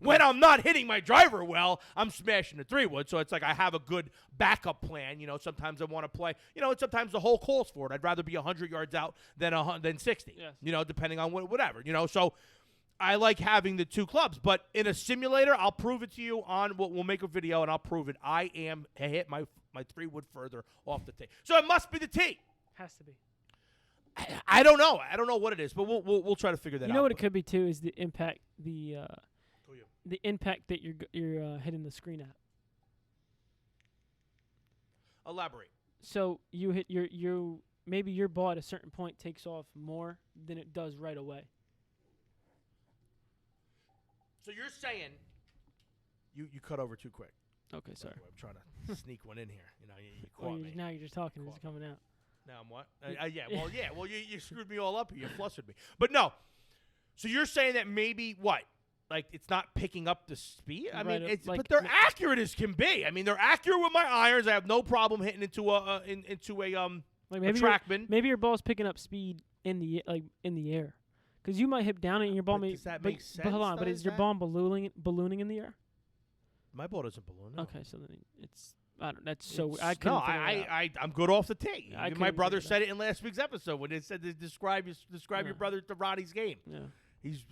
A: When I'm not hitting my driver well, I'm smashing the 3-wood. So it's like I have a good backup plan. Sometimes I want to play. Sometimes the hole calls for it. I'd rather be 100 yards out than 60.
B: Yes.
A: Depending on whatever. So I like having the two clubs. But in a simulator, I'll prove it to you we'll make a video and I'll prove it. I hit my 3-wood further off the tee. So it must be the tee.
B: Has to be.
A: I don't know. I don't know what it is, but we'll try to figure that out.
B: You know what it could be too is the impact the impact that you're hitting the screen at.
A: Elaborate.
B: So you hit your maybe your ball at a certain point takes off more than it does right away.
A: So you're saying you cut over too quick.
B: Okay, sorry.
A: I'm trying to sneak one in here. You caught me.
B: Now you're just talking.
A: Caught
B: It's coming out.
A: Now I'm what? Yeah. Well, you screwed me all up here. You flustered me. But no. So you're saying that maybe what? Like it's not picking up the speed. I mean, it's
B: like,
A: but they're accurate as can be. I mean, they're accurate with my irons. I have no problem hitting into a
B: like maybe
A: trackman.
B: Maybe your ball's picking up speed in the air, because you might hit down and your ball may.
A: Does that make sense?
B: But hold on, but is your ball ballooning in the air?
A: My ball doesn't balloon. No.
B: Okay, so then it's. I don't. That's so. I couldn't.
A: I'm good off the tee. Even my brother
B: figure it
A: said it in last week's episode when they said to describe your brother to Ronnie's game.
B: Yeah.
A: He's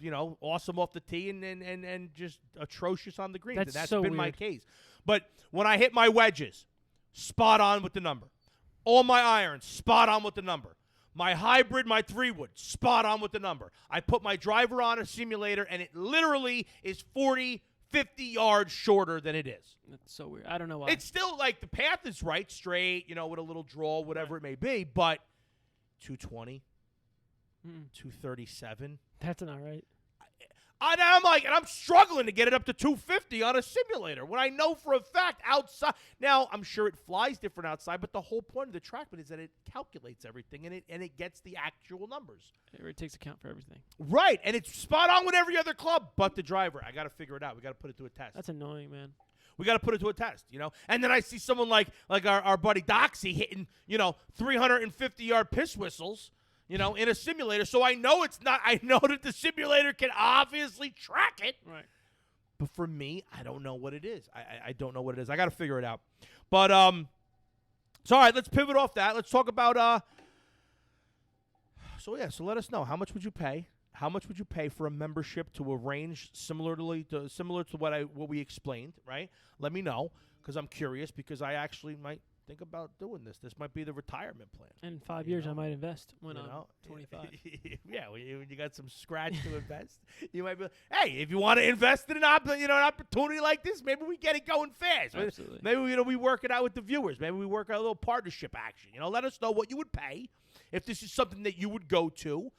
A: awesome off the tee and just atrocious on the greens.
B: That's
A: That's
B: so
A: been my
B: weird.
A: case. But when I hit my wedges, spot on with the number. All my irons, spot on with the number. My hybrid, my 3-wood, spot on with the number. I put my driver on a simulator, and it literally is 40, 50 yards shorter than it is.
B: That's so weird. I don't know why.
A: It's still like the path is right, straight, with a little draw, whatever it may be, but 220, 237.
B: That's not right.
A: And I'm struggling to get it up to 250 on a simulator when I know for a fact outside. Now, I'm sure it flies different outside, but the whole point of the TrackMan is that it calculates everything and it gets the actual numbers.
B: It takes account for everything.
A: Right, and it's spot on with every other club but the driver. I got to figure it out. We got to put it to a test.
B: That's annoying, man.
A: We got to put it to a test, And then I see someone like our buddy Doxy hitting, 350-yard piss whistles. In a simulator, so I know it's not. I know that the simulator can obviously track it,
B: right?
A: But for me, I don't know what it is. I don't know what it is. I got to figure it out. But so all right, let's pivot off that. Let's talk about So let us know, how much would you pay? How much would you pay for a membership to a range similar to what we explained, right? Let me know, because I'm curious, because I actually might think about doing this. This might be the retirement plan.
B: In 5 years, I might invest when I'm 25.
A: Yeah, when you got some scratch to invest, you might be. Hey, if you want to invest in an opportunity like this, maybe we get it going fast.
B: Absolutely.
A: Maybe we work it out with the viewers. Maybe we work out a little partnership action. Let us know what you would pay if this is something that you would go to.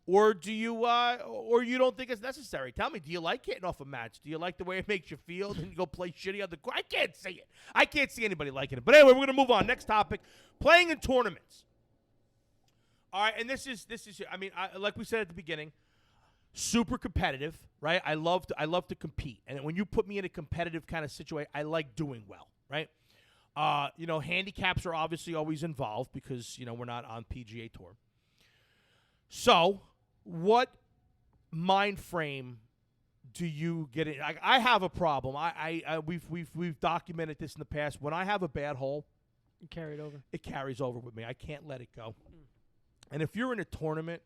A: Or do you, or you don't think it's necessary? Tell me, do you like hitting off a match? Do you like the way it makes you feel? Then you go play shitty on the court? I can't see it. I can't see anybody liking it. But anyway, we're going to move on. Next topic, playing in tournaments. All right, and this is. I mean, like we said at the beginning, super competitive, right? I love to compete, and when you put me in a competitive kind of situation, I like doing well, right? Handicaps are obviously always involved because we're not on PGA Tour. So, what mind frame do you get in? I have a problem. We've documented this in the past. When I have a bad hole,
B: it carried over.
A: It carries over with me. I can't let it go. And if you're in a tournament,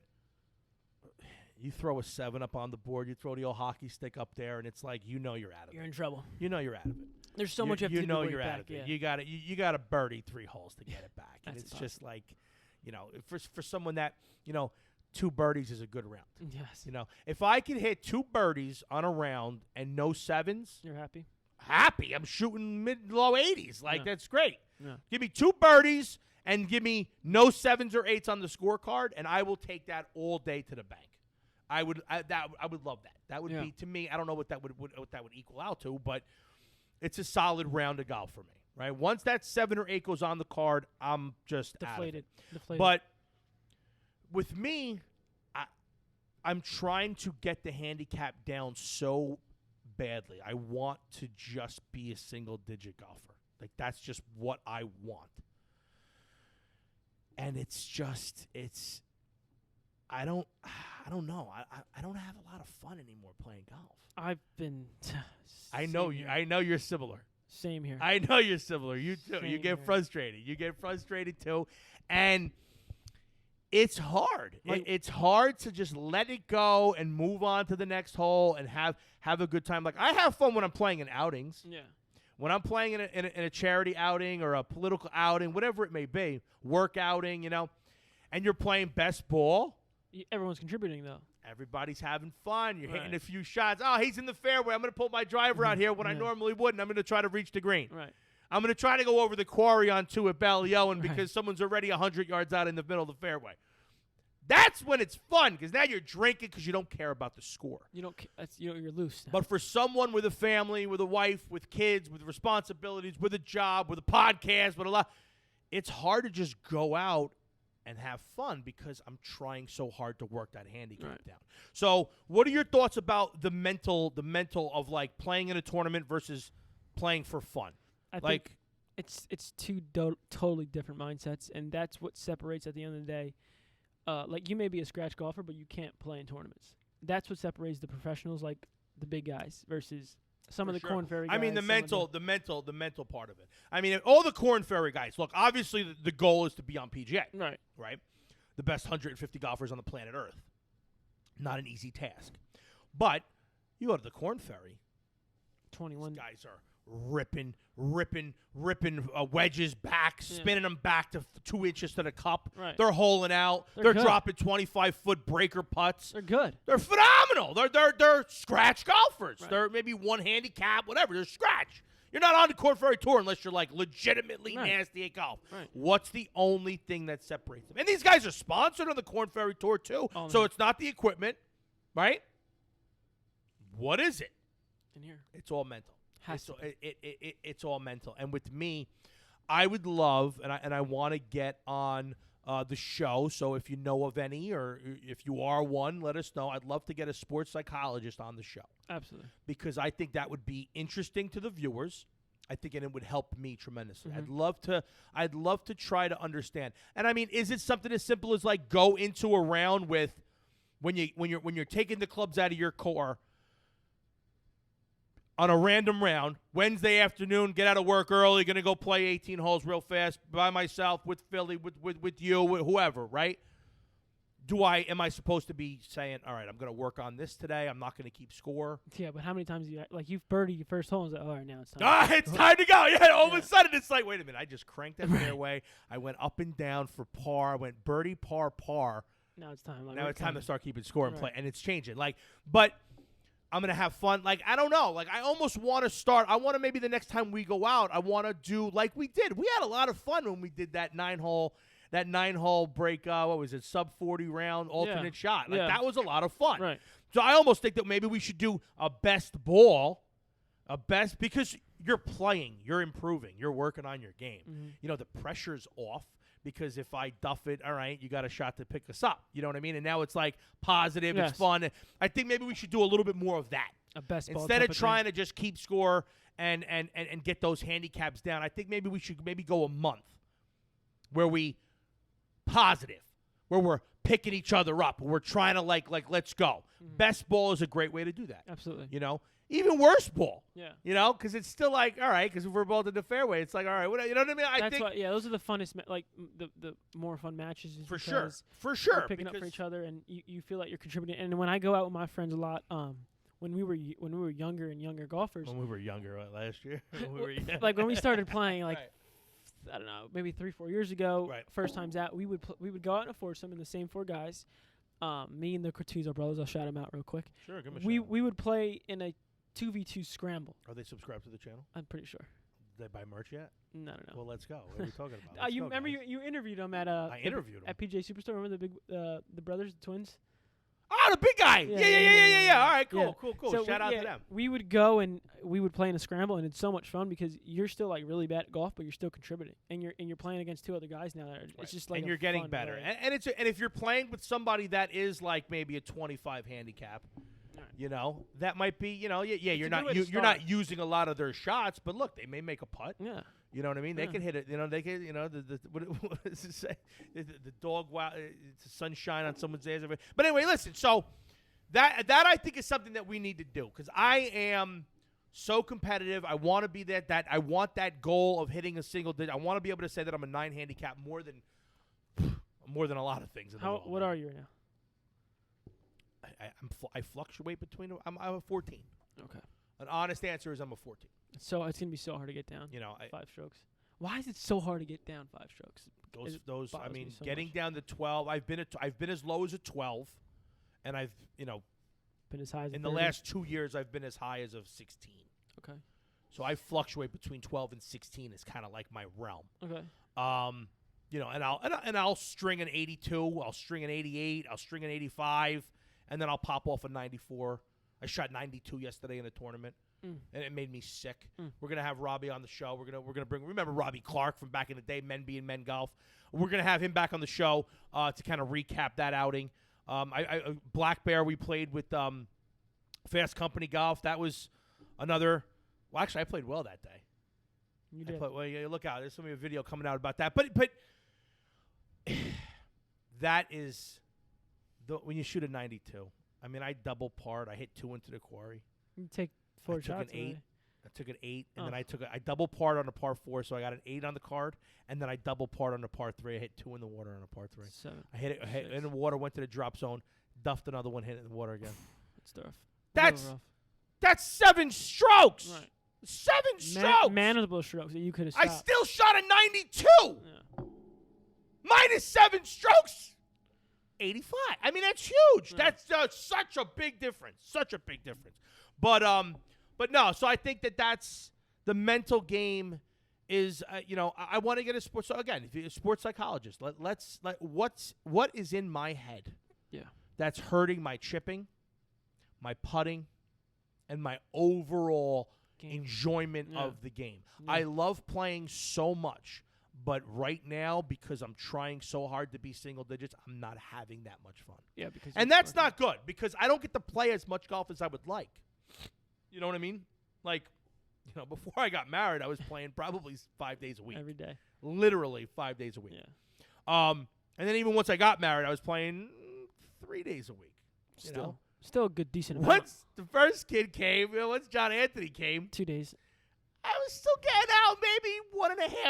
A: you throw a 7 up on the board, you throw the old hockey stick up there, and it's like you're out of it.
B: You're in trouble.
A: You're out of it.
B: There's so much you have to do to
A: you're
B: get
A: out
B: back,
A: of it.
B: yeah.
A: You got to birdie 3 holes to get it back, and
B: That's
A: it's
B: impossible.
A: just like, for someone that 2 birdies is a good round.
B: Yes.
A: If I could hit 2 birdies on a round and no 7s,
B: You're happy?
A: happy. I'm shooting low 80s. Like,
B: Yeah.
A: that's great.
B: Yeah.
A: Give me 2 birdies and give me no 7s or 8s on the scorecard, and I will take that all day to the bank. I would love that. That would be, to me, I don't know what that would equal out to, but it's a solid round of golf for me, right? Once that 7 or 8 goes on the card, I'm just
B: Deflated.
A: But with me, I'm trying to get the handicap down so badly. I want to just be a single-digit golfer. Like, that's just what I want. And I don't know. I don't have a lot of fun anymore playing golf.
B: I've been.
A: I know you. I know you're similar.
B: Same here.
A: I know you're similar. You too. You
B: Same
A: get
B: here.
A: frustrated. You get frustrated too, and it's hard.
B: Like-
A: It's hard to just let it go and move on to the next hole and have a good time. Like, I have fun when I'm playing in outings.
B: Yeah.
A: When I'm playing in a charity outing or a political outing, whatever it may be, work outing, and you're playing best ball.
B: Everyone's contributing though.
A: Everybody's having fun. You're hitting
B: Right.
A: a few shots. Oh, he's in the fairway. I'm going to pull my driver out here when I
B: Yeah.
A: normally wouldn't. I'm going to try to reach the green.
B: Right.
A: I'm going to try to go over the quarry on 2 at Ballyowen
B: Right.
A: because someone's already 100 yards out in the middle of the fairway. That's when it's fun because now you're drinking because you don't care about the score.
B: You don't. You're loose. Now.
A: But for someone with a family, with a wife, with kids, with responsibilities, with a job, with a podcast, with a lot, it's hard to just go out and have fun because I'm trying so hard to work that handicap down. So, what are your thoughts about the mental of like playing in a tournament versus playing for fun?
B: I think it's two totally different mindsets, and that's what separates at the end of the day. Like you may be a scratch golfer, but you can't play in tournaments. That's what separates the professionals, like the big guys, versus some of the Corn Ferry guys.
A: I mean, the mental part of it. I mean, all the Corn Ferry guys. Look, obviously, the goal is to be on PGA. Right. The best 150 golfers on the planet Earth. Not an easy task, but you go to the Corn Ferry.
B: 21
A: These guys are ripping wedges back, spinning them back to 2 inches to the cup.
B: Right.
A: They're holing out. They're dropping 25-foot breaker putts.
B: They're good.
A: They're phenomenal. They're scratch golfers.
B: Right.
A: They're maybe one handicap, whatever. They're scratch. You're not on the Corn Ferry Tour unless you're like legitimately nasty at golf.
B: Right.
A: What's the only thing that separates them? And these guys are sponsored on the Corn Ferry Tour too, so it's not the equipment, right? What is it?
B: In here,
A: it's all mental. It's all mental. And with me, I would love, and I want to get on the show. So if you know of any, or if you are one, let us know. I'd love to get a sports psychologist on the show.
B: Absolutely.
A: Because I think that would be interesting to the viewers. I think and it would help me tremendously.
B: Mm-hmm.
A: I'd love to try to understand. And I mean, is it something as simple as like go into a round with when you're taking the clubs out of your core on a random round, Wednesday afternoon, get out of work early, going to go play 18 holes real fast by myself with Philly, with you, with whoever, right? Am I supposed to be saying, all right, I'm going to work on this today. I'm not going to keep score.
B: Yeah, but how many times you've birdied your first hole and like, all right, now it's time.
A: It's time to go. Yeah, all of a sudden it's like, wait a minute, I just cranked that fairway. I went up and down for par. I went birdie, par, par.
B: Now it's time.
A: Now it's time to start keeping score and play, and it's changing. But I'm going to have fun. I don't know. I almost want to start. I want to maybe the next time we go out, I want to do like we did. We had a lot of fun when we did that 9-hole break, what was it, sub 40 round alternate shot. That was a lot of fun.
B: Right.
A: So I almost think that maybe we should do a best ball, because you're playing, you're improving, you're working on your game.
B: Mm-hmm.
A: The pressure's off. Because if I duff it, all right, you got a shot to pick us up. You know what I mean? And now it's like positive, it's fun. I think maybe we should do a little bit more of that.
B: A best ball
A: instead of trying to just keep score and get those handicaps down. I think maybe we should go a month where we positive, where we're picking each other up, where we're trying to like let's go. Mm-hmm. Best ball is a great way to do that.
B: Absolutely.
A: Even worse ball.
B: Yeah.
A: Because it's still like, all right, because if we're both in the fairway, it's like, all right, you know what I mean?
B: That's why, those are the funnest, the more fun matches.
A: For sure.
B: You're picking up for each other, and you feel like you're contributing. And when I go out with my friends a lot, when we were younger and younger golfers.
A: When we were younger, last year?
B: Like when we started playing, I don't know, maybe 3-4 years ago, first times out, we would go out in a foursome, and the same 4 guys, me and the Cortuzzo brothers, I'll shout them out real quick.
A: Sure, give them a shout.
B: We would play in a 2v2 scramble.
A: Are they subscribed to the channel?
B: I'm pretty sure.
A: Did they buy merch yet?
B: No.
A: Well, let's go. What are we talking about?
B: You remember you interviewed them at
A: I interviewed them
B: at PJ Superstore. Remember the big the brothers, the twins?
A: Oh, the big guy. Yeah. All right, cool.
B: So
A: Shout out to them.
B: We would go and we would play in a scramble, and it's so much fun because you're still like really bad at golf, but you're still contributing, and you're playing against 2 other guys now. It's just like
A: and you're getting better, and if you're playing with somebody that is like maybe a 25 handicap. That might be, you're not using a lot of their shots, but look, they may make a putt.
B: Yeah.
A: You know what I mean? They can hit it. They can, what does it say? The dog, wow, it's sunshine on someone's ass. But anyway, listen, so that I think is something that we need to do because I am so competitive. I want to be that I want that goal of hitting a single digit. I want to be able to say that I'm a 9 handicap more than a lot of things.
B: What are you right now?
A: I fluctuate between. I'm a 14.
B: Okay.
A: An honest answer is I'm a 14.
B: So it's gonna be so hard to get down. 5 strokes. Why is it so hard to get down 5 strokes?
A: Those. I mean, getting down to 12. I've been as low as a 12, and I've
B: been as high as
A: in the last 2 years. I've been as high as a 16.
B: Okay.
A: So I fluctuate between 12 and 16 is kind of like my realm.
B: Okay.
A: And I'll string an 82, I'll string an 88, I'll string an 85, and then I'll pop off a 94. I shot 92 yesterday in a tournament, and it made me sick. We're gonna have Robbie on the show. We're gonna bring. Remember Robbie Clark from back in the day, Men Being Men Golf. We're gonna have him back on the show to kind of recap that outing. Black Bear, we played with Fast Company Golf. That was another. Well, actually, I played well that day.
B: You did.
A: Well, yeah, look out. There's a video coming out about that. But that is when you shoot a 92. I mean, I double parred. I hit 2 into the quarry.
B: You take 4 shots.
A: I took an 8.
B: away.
A: I took an 8, and then I double parred on a par 4, so I got an 8 on the card, and then I double parred on a par 3. I hit 2 in the water on a par 3.
B: 7.
A: I hit it in the water, went to the drop zone, duffed another one, hit it in the water again.
B: It's rough.
A: That's 7 strokes.
B: Right.
A: 7 strokes.
B: Manageable strokes that you could have
A: I
B: stopped.
A: still shot a 92.
B: Yeah.
A: Minus 7 strokes. 85. I mean, that's huge.
B: Yeah.
A: That's such a big difference. Such a big difference. But no. So I think that's the mental game. Is I want to get a sports. So again, if you're a sports psychologist, what is in my head?
B: Yeah.
A: That's hurting my chipping, my putting, and my overall enjoyment of the game.
B: Yeah.
A: I love playing so much, but right now, because I'm trying so hard to be single digits, I'm not having that much fun.
B: Yeah, because
A: that's not good because I don't get to play as much golf as I would like. You know what I mean? Like, before I got married, I was playing probably 5 days a week.
B: every day.
A: Literally 5 days a week.
B: Yeah.
A: And then even once I got married, I was playing 3 days a week.
B: Still a good, decent amount.
A: Once the first kid came, once John Anthony came,
B: 2 days.
A: I was still getting out maybe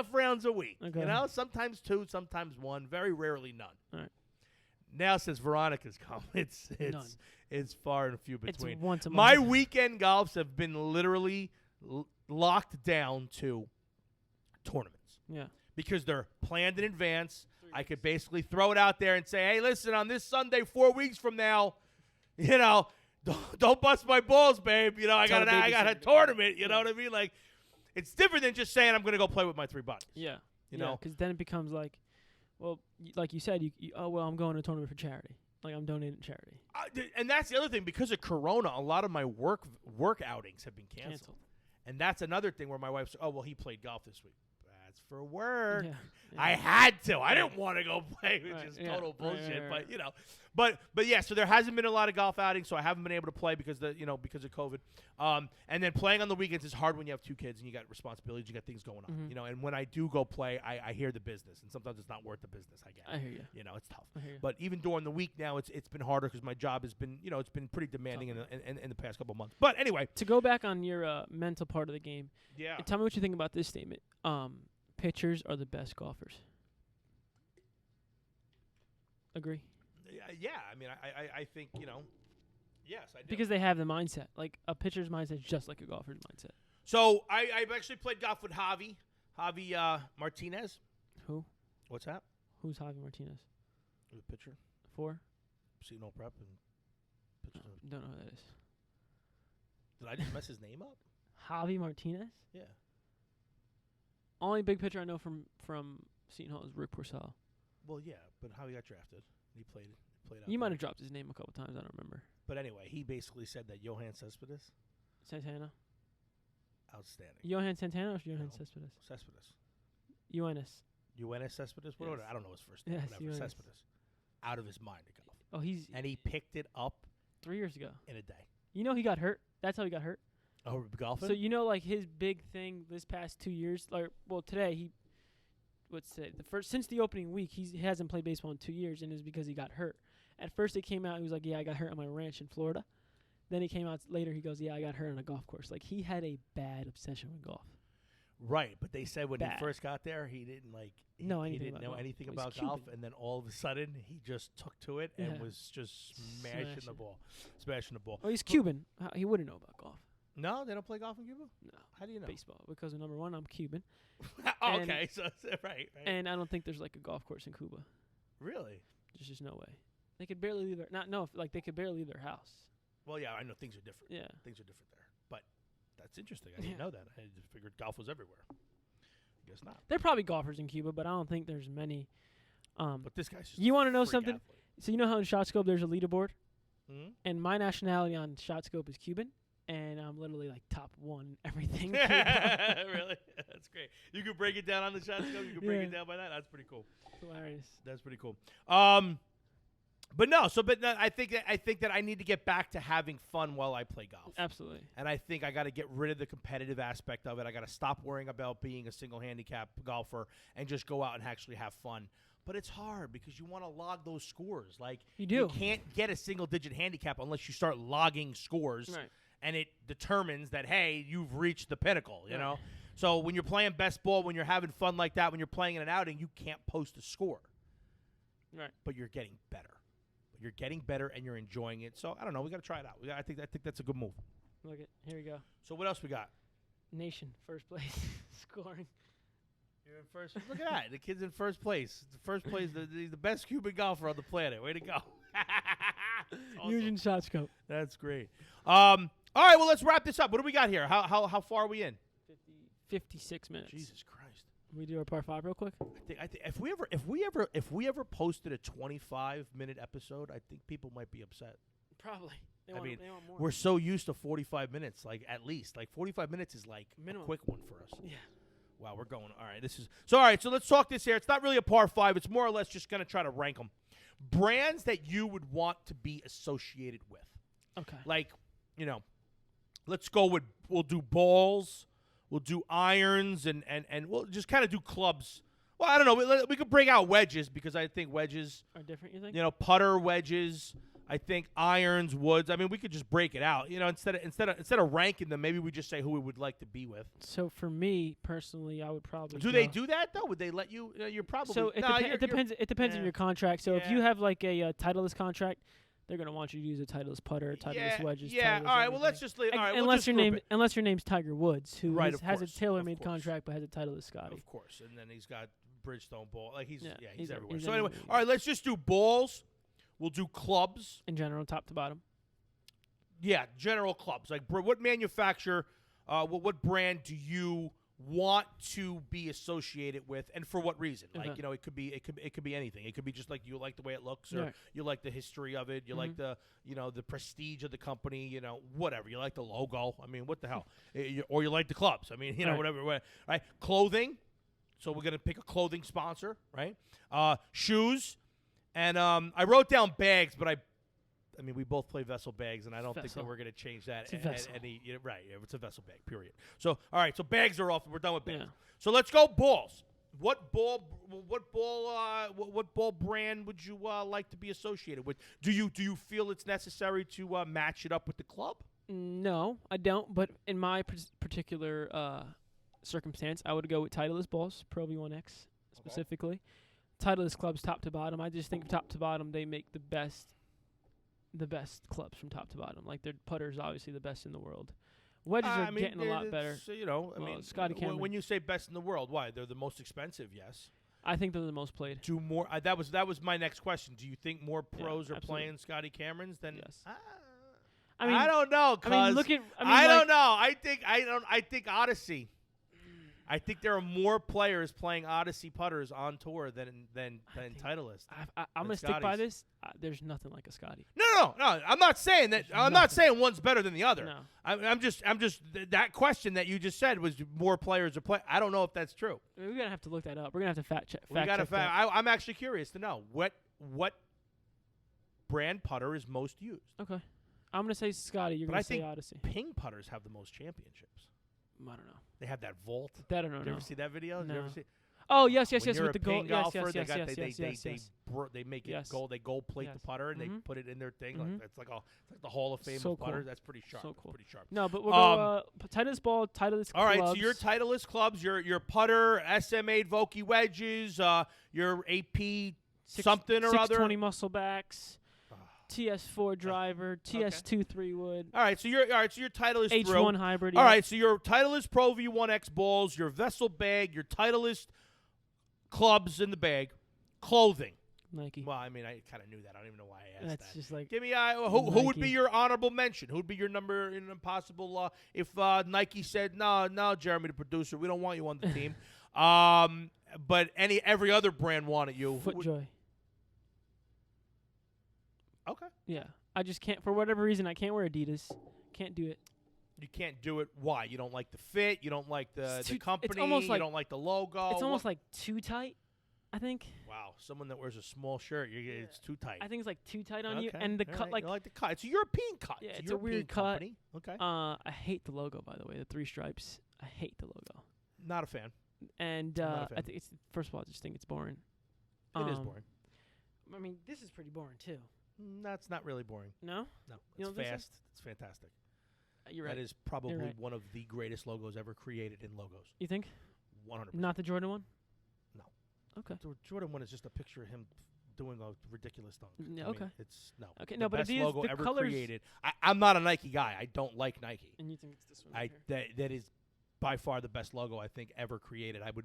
A: 1.5 rounds a week.
B: Okay.
A: Sometimes 2, sometimes 1, very rarely none.
B: All right.
A: Now since Veronica's come, it's far and few
B: It's
A: between.
B: once a month.
A: My weekend golfs have been literally locked down to tournaments.
B: Yeah.
A: Because they're planned in advance. I could basically throw it out there and say, hey, listen, on this Sunday 4 weeks from now, don't bust my balls, babe. I got a tournament. You know what I mean? Like, it's different than just saying I'm going to go play with my 3 buddies.
B: Yeah.
A: You know?
B: Because then it becomes like, well, like you said, I'm going to a tournament for charity. Like, I'm donating to charity.
A: And that's the other thing. Because of Corona, a lot of my work outings have been canceled. And that's another thing where my wife's, he played golf this week. That's for work.
B: Yeah.
A: I had to. I didn't want to go play, which is total bullshit.
B: Right.
A: But yeah. So there hasn't been a lot of golf outings, so I haven't been able to play because of COVID. And then playing on the weekends is hard when you have 2 kids and you got responsibilities, you got things going on.
B: Mm-hmm.
A: And when I do go play, I hear the business, and sometimes it's not worth the business. I get.
B: I hear you.
A: It's tough.
B: I hear you.
A: But even during the week now, it's been harder because my job has been it's been pretty demanding in the past couple of months. But anyway,
B: to go back on your mental part of the game,
A: yeah.
B: tell me what you think about this statement. Pitchers are the best golfers. Agree?
A: Yeah. I mean, I think yes, I do.
B: Because they have the mindset. Like, a pitcher's mindset is just like a golfer's mindset.
A: So I've actually played golf with Javi Martinez.
B: Who?
A: What's that?
B: Who's Javi Martinez?
A: The pitcher.
B: 4?
A: Casino Prep and pitcher.
B: Don't know who that is.
A: Did I just mess his name up?
B: Javi Martinez?
A: Yeah.
B: Only big pitcher I know from Seton Hall is Rick Porcello.
A: Well, yeah, but how he got drafted? He played out
B: You
A: there.
B: might have dropped his name a couple times. I don't remember.
A: But anyway, he basically said that Johan Cespedes,
B: Santana?
A: outstanding.
B: Johan Santana or Johan
A: No.
B: Cespedes?
A: Cespedes.
B: UNS.
A: Cespedes?
B: Yes.
A: I don't know his first name.
B: Yes,
A: Whatever.
B: Jonas.
A: Cespedes. Out of his mind to golf.
B: Oh,
A: And he picked it up
B: 3 years ago.
A: in a day.
B: He got hurt. That's how he got hurt.
A: Oh, golfing?
B: So like his big thing this past 2 years, today since the opening week he hasn't played baseball in 2 years, and it's because he got hurt. At first it came out he was like, yeah, I got hurt on my ranch in Florida. Then he came out later, he goes, yeah, I got hurt on a golf course. Like, he had a bad obsession with golf.
A: Right, but they said when
B: Bad.
A: he first got there, he didn't he
B: Know
A: he
B: anything
A: didn't
B: about
A: know
B: golf.
A: anything
B: He's
A: about
B: Cuban.
A: golf, and then all of a sudden he just took to it and
B: Yeah.
A: was just smashing the
B: Smashing.
A: ball.
B: Oh, he's Cuban. He wouldn't know about golf.
A: No, they don't play golf in Cuba.
B: No.
A: How do you know?
B: Baseball. Because, number one, I'm Cuban.
A: Oh, okay, so right.
B: And I don't think there's like a golf course in Cuba.
A: Really?
B: There's just no way. They could barely leave they could barely leave their house.
A: Well, yeah, I know things are different.
B: Yeah.
A: Things are different there, but That's interesting. I didn't know that. I just figured golf was everywhere. I guess not.
B: There are probably golfers in Cuba, but I don't think there's many.
A: But this guy's just
B: You want to know
A: freak
B: something?
A: athlete.
B: So you know how in ShotScope there's a leaderboard?
A: Hmm?
B: And my nationality on ShotScope is Cuban, and I'm literally like top 1 in everything. Cuba.
A: Really? That's great. You could break it down on the shot scope. You could break it down by that. That's pretty cool.
B: Hilarious.
A: That's pretty cool. I think that I need to get back to having fun while I play golf.
B: Absolutely.
A: And I think I got to get rid of the competitive aspect of it. I got to stop worrying about being a single handicap golfer and just go out and actually have fun. But it's hard because you want to log those scores. Like
B: You do.
A: You can't get a single-digit handicap unless you start logging scores,
B: Right.
A: and it determines that, hey, you've reached the pinnacle, you know? So when you're playing best ball, when you're having fun like that, when you're playing in an outing, you can't post a score.
B: Right.
A: But you're getting better. You're getting better, and you're enjoying it. So, I don't know. We got to try it out. I think that's a good move.
B: Look at here we go.
A: So what else we got?
B: Nation first place scoring.
A: You're in first. Look at that. The kid's in first place. The first place. He's the best Cuban golfer on the planet. Way to go. Awesome.
B: Using ShotScope.
A: That's great. All right. Well, let's wrap this up. What do we got here? How far are we in?
B: 56 minutes.
A: Jesus Christ.
B: We do our part 5 real quick.
A: I think if we ever posted a 25-minute episode, I think people might be upset.
B: Probably. They
A: I
B: want
A: mean,
B: more.
A: we're so used to 45 minutes, like at least. Like 45 minutes is like
B: Minimum.
A: a quick one for us.
B: Yeah.
A: Wow, we're going. All right, all right, so let's talk this here. It's not really a par 5. It's more or less just going to try to rank them. Brands that you would want to be associated with.
B: Okay.
A: Like, let's go with, we'll do balls, we'll do irons, and we'll just kind of do clubs. Well, I don't know. We could bring out wedges because I think wedges
B: Are different, you think?
A: Putter wedges. I think irons, woods. I mean, we could just break it out. Instead of ranking them, maybe we just say who we would like to be with.
B: So for me personally, I would probably.
A: Do they do that though? Would they let you? You're probably.
B: So it depends. It depends on your contract. So if you have like a Titleist contract, they're gonna want you to use a Titleist putter, Titleist wedges.
A: Yeah.
B: Titleist
A: All right. Well,
B: everything.
A: let's just leave. All right,
B: unless your name's Tiger Woods, who
A: Right,
B: has a
A: of
B: tailor-made
A: course.
B: contract but has a Titleist Scotty.
A: Of course, and then he's got Bridgestone ball. Like he's
B: he's
A: everywhere.
B: he's
A: So anyway,
B: everywhere.
A: all right. Let's just do balls. We'll do clubs.
B: In general, top to bottom.
A: Yeah, general clubs. Like what manufacturer, what brand do you want to be associated with, and for what reason?
B: Okay.
A: Like it could be anything. It could be just like you like the way it looks, or
B: Right.
A: you like the history of it. You like the the prestige of the company. Whatever. You like the logo. I mean, what the hell? Or you like the clubs. I mean,
B: Right.
A: whatever. Right. Clothing. So we're gonna pick a clothing sponsor, right? Shoes, and I wrote down bags, but I mean, we both play Vessel bags, and I don't think that
B: Vessel.
A: we're going to change that.
B: It's a Vessel.
A: Right, it's a Vessel bag, period. So, all right, so bags are off. We're done with bags.
B: Yeah.
A: So let's go balls. What ball brand would you like to be associated with? Do you feel it's necessary to match it up with the club?
B: No, I don't. But in my particular circumstance, I would go with Titleist balls, Pro V1X specifically. Titleist clubs, top to bottom. I just think top to bottom, they make the best clubs from top to bottom. Like their putters, obviously the best in the world. Wedges are getting a lot better.
A: So,
B: Scotty Cameron.
A: when you say best in the world, why? They're the most expensive, yes.
B: I think they're the most played.
A: Do more? That was my next question. Do you think more pros are
B: absolutely.
A: playing Scotty Camerons than?
B: Yes.
A: I don't know.
B: I
A: don't know. I think Odyssey. I think there are more players playing Odyssey putters on tour than Titleist.
B: I'm gonna stick by this. There's nothing like a Scotty.
A: No. I'm not saying that. I'm not saying one's better than the other.
B: No.
A: I'm just that question that you just said was more players are playing. I don't know if that's true.
B: We're gonna have to look that up. We're gonna have to fact check.
A: I'm actually curious to know what brand putter is most used.
B: Okay. I'm gonna say Scotty. You're
A: But
B: gonna
A: I
B: say
A: think
B: Odyssey.
A: Ping putters have the most championships.
B: I don't know.
A: They have that vault.
B: That I don't
A: Did you
B: know.
A: ever see that video? Did you
B: No.
A: ever see?
B: Oh yes,
A: When you're
B: with
A: a
B: the gold.
A: ping
B: Yes,
A: golfer, they make it
B: Yes.
A: gold. They gold plate the
B: Yes.
A: putter and they
B: Mhm.
A: put it in their thing.
B: Mhm.
A: It's like the Hall of Fame
B: So
A: of putters.
B: cool.
A: That's pretty sharp.
B: So
A: That's
B: cool.
A: pretty sharp.
B: No, but we'll go Titleist ball, Titleist
A: All right,
B: clubs.
A: so your Titleist clubs, your putter, SM8 Vokey wedges, your AP something or other.
B: 620 muscle backs, TS4 driver, TS2 3-wood,
A: All right, so your Titleist
B: H1
A: throw.
B: hybrid.
A: All right, so your Titleist Pro V1X balls, your Vessel bag, your Titleist clubs in the bag, clothing,
B: Nike.
A: Well, I mean, I kind of knew that. I don't even know why I asked
B: That's
A: that.
B: just like
A: Give me who would be
B: Nike.
A: your honorable mention? Who would be your number in impossible? If Nike said no, Jeremy, the producer, we don't want you on the team. But every other brand wanted you.
B: FootJoy.
A: Okay.
B: Yeah, I just can't for whatever reason. I can't wear Adidas. Can't do it.
A: You can't do it. Why? You don't like the fit. You don't like the company.
B: It's almost
A: you don't like the logo.
B: It's almost like too tight. I think.
A: Wow, someone that wears a small shirt, it's too tight.
B: I think it's like too tight on you,
A: Okay,
B: and the
A: all
B: cut
A: right,
B: like
A: you like the cut. It's a European cut.
B: Yeah, it's a
A: European
B: weird cut.
A: company. Okay.
B: I hate the logo, by the way, the 3 stripes. I hate the logo.
A: Not a fan.
B: And
A: Not a fan.
B: I think it's first of all, I just think it's boring.
A: It is boring.
B: I mean, this is pretty boring too.
A: That's not really boring.
B: No,
A: No,
B: You
A: it's
B: don't think so?
A: fast. It's fantastic.
B: You're right.
A: That is probably
B: right.
A: one of the greatest logos ever created in logos.
B: You think?
A: 100%.
B: Not the Jordan one?
A: No.
B: Okay.
A: The Jordan one is just a picture of him doing a ridiculous dunk.
B: Yeah,
A: I mean,
B: okay.
A: it's no.
B: Okay,
A: The
B: no, but
A: best
B: Adidas,
A: logo
B: the
A: ever
B: colors-
A: created. I'm not a Nike guy. I don't like Nike.
B: And you think it's this one? Right here?
A: That is by far the best logo I think ever created. It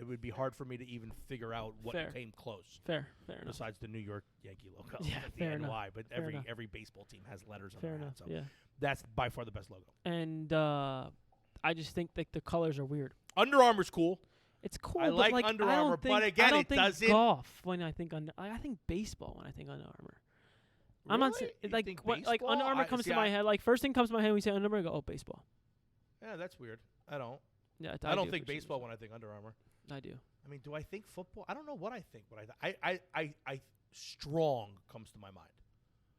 A: would be hard for me to even figure out what
B: Fair.
A: came close.
B: Fair enough.
A: Besides the New York Yankee logo,
B: Yeah,
A: at the
B: fair
A: NY,
B: enough.
A: but
B: Fair enough.
A: every baseball team has letters on
B: Fair
A: their
B: enough.
A: hat. So
B: Yeah.
A: that's by far the best logo.
B: And I just think like the colors are weird.
A: Under Armour's cool.
B: It's cool.
A: I
B: but
A: like
B: like,
A: Under
B: I don't
A: Armour,
B: think,
A: but again,
B: I don't
A: it
B: think
A: doesn't-
B: golf when I think I think baseball when I think Under Armour. I'm not
A: Really?
B: saying
A: You
B: like
A: think
B: when, like Under
A: baseball?
B: Armour comes
A: See,
B: to my head. Like first thing comes to my head when we say Under Armour, I go, oh, baseball.
A: Yeah, that's weird. I don't.
B: Yeah,
A: I don't
B: do
A: think
B: for some
A: baseball
B: reason.
A: when I think Under Armour.
B: I do.
A: I mean, do I think football? I don't know what I think. What I strong comes to my mind.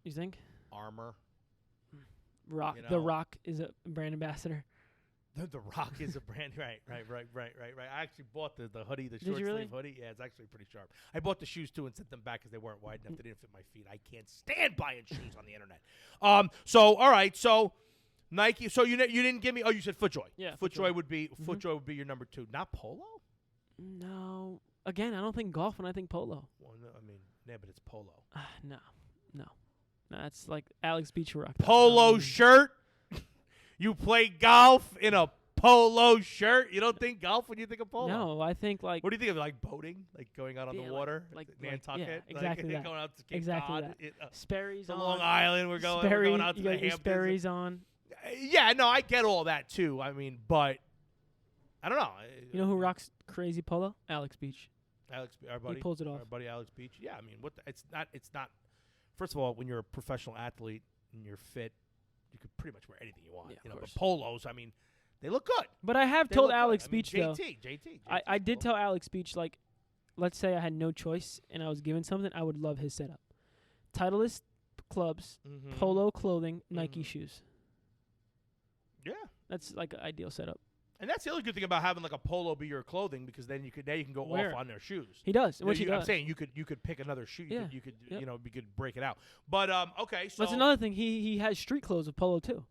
B: You think?
A: Armor.
B: Rock.
A: You
B: The
A: know.
B: Rock is a brand ambassador.
A: The Rock is a brand. Right. I actually bought the hoodie, the
B: Did
A: short
B: you really?
A: sleeve hoodie. Yeah, it's actually pretty sharp. I bought the shoes too and sent them back because they weren't wide enough. They didn't fit my feet. I can't stand buying shoes on the internet. So all right. So Nike. So you didn't give me. Oh, you said FootJoy.
B: Yeah,
A: FootJoy
B: FootJoy.
A: would be
B: Mhm.
A: FootJoy would be your number 2. Not Polo.
B: No. Again, I don't think golf when I think polo.
A: Well, no, I mean, yeah, but it's Polo.
B: No. That's like Alex Beach rock.
A: Polo shirt. You play golf in a polo shirt. You don't think golf when you think of polo.
B: No, I think like
A: What do you think of, like boating, like going out on
B: Yeah,
A: the
B: like-
A: water,
B: like-
A: Nantucket,
B: yeah, exactly
A: like,
B: that.
A: going out to Cape
B: Exactly
A: Cod,
B: that. Sperry's
A: to
B: on.
A: Long Island. We're going out to
B: you
A: the
B: got your
A: Hamptons.
B: Sperry's on.
A: Yeah, no, I get all that too. I mean, but I don't know.
B: You know who rocks crazy polo? Alex Beach.
A: Alex, our buddy,
B: He pulls it off.
A: Our buddy Alex Beach. Yeah, I mean, it's not. First of all, when you're a professional athlete and you're fit, you could pretty much wear anything you want.
B: Yeah, of
A: you know, but
B: course.
A: polos, I mean, they look good.
B: But I have
A: They
B: told
A: look good.
B: Alex
A: I mean,
B: Beach though.
A: JT.
B: I did tell Alex Beach, like, let's say I had no choice and I was given something, I would love his setup. Titleist clubs,
A: Mm-hmm.
B: polo clothing, Nike
A: Mhm.
B: shoes.
A: Yeah.
B: That's like an ideal setup.
A: And that's the other good thing about having like a polo be your clothing, because then you can go
B: Wear
A: off
B: it.
A: on their shoes.
B: He does,
A: You know,
B: which he
A: I'm
B: does.
A: saying you could pick another shoe.
B: Yeah.
A: You could
B: Yep.
A: you could break it out. But okay, so
B: That's another thing. He has street clothes with polo too.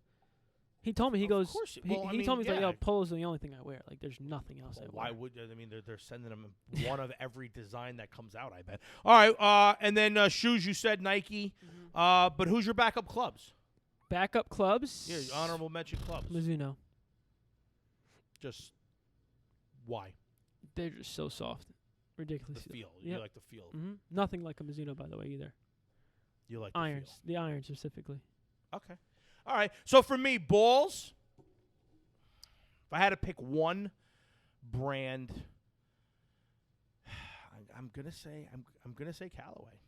B: He told me he
A: Of
B: goes.
A: course
B: He,
A: well, I
B: he
A: mean,
B: told me he's like,
A: yeah.
B: yo, polo's the only thing I wear. Like, there's nothing else I wear.
A: Why would I mean they're sending them one of every design that comes out, I bet. All right, and then shoes, you said Nike. But who's your backup clubs?
B: Backup clubs?
A: Yeah, honorable mention clubs.
B: Mizuno.
A: Just why?
B: They're just so soft. Ridiculous.
A: The feel.
B: Yep.
A: You like the feel.
B: Nothing like a Mizuno, by the way, either.
A: You like the
B: Irons.
A: feel.
B: The irons specifically.
A: Okay. All right. So for me, balls. If I had to pick one brand, I'm gonna say Callaway.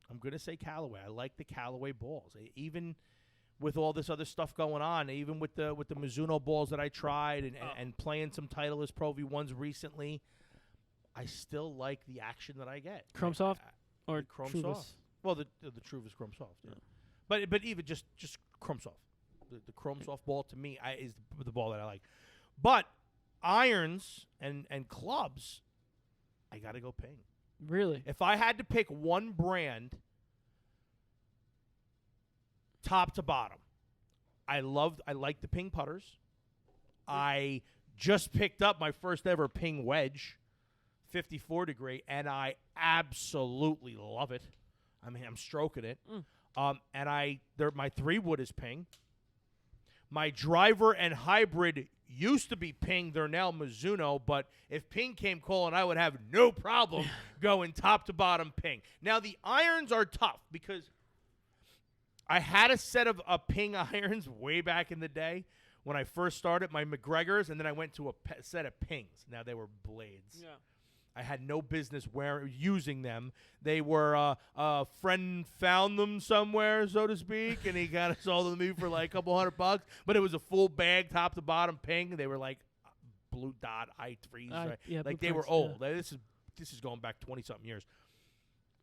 A: I'm gonna say Callaway. I like the Callaway balls. Even with all this other stuff going on, even with the Mizuno balls that I tried and playing some Titleist Pro V1s recently, I still like the action that I get.
B: Chrome soft or
A: Chrome
B: Truvas?
A: soft. Well, the Truvis Chrome Soft. Yeah. But even just Chrome Soft. The Chrome Soft ball to me is the ball that I like. But irons and clubs, I got to go Ping.
B: Really?
A: If I had to pick one brand, top to bottom, I like the Ping putters. I just picked up my first ever Ping wedge, 54 degree, and I absolutely love it. I mean, I'm stroking it. And my 3-wood is Ping. My driver and hybrid used to be Ping. They're now Mizuno. But if Ping came calling, I would have no problem going top to bottom Ping. Now, the irons are tough because I had a set of Ping irons way back in the day when I first started, my McGregors, and then I went to a set of Pings. Now, they were blades.
B: Yeah.
A: I had no business using them. They were a friend found them somewhere, so to speak, and he kind of sold them to me for like a couple $100. But it was a full bag, top to bottom, Ping. They were like Blue Dot i3s, right?
B: Yeah,
A: like they were old. This is going back 20-something years,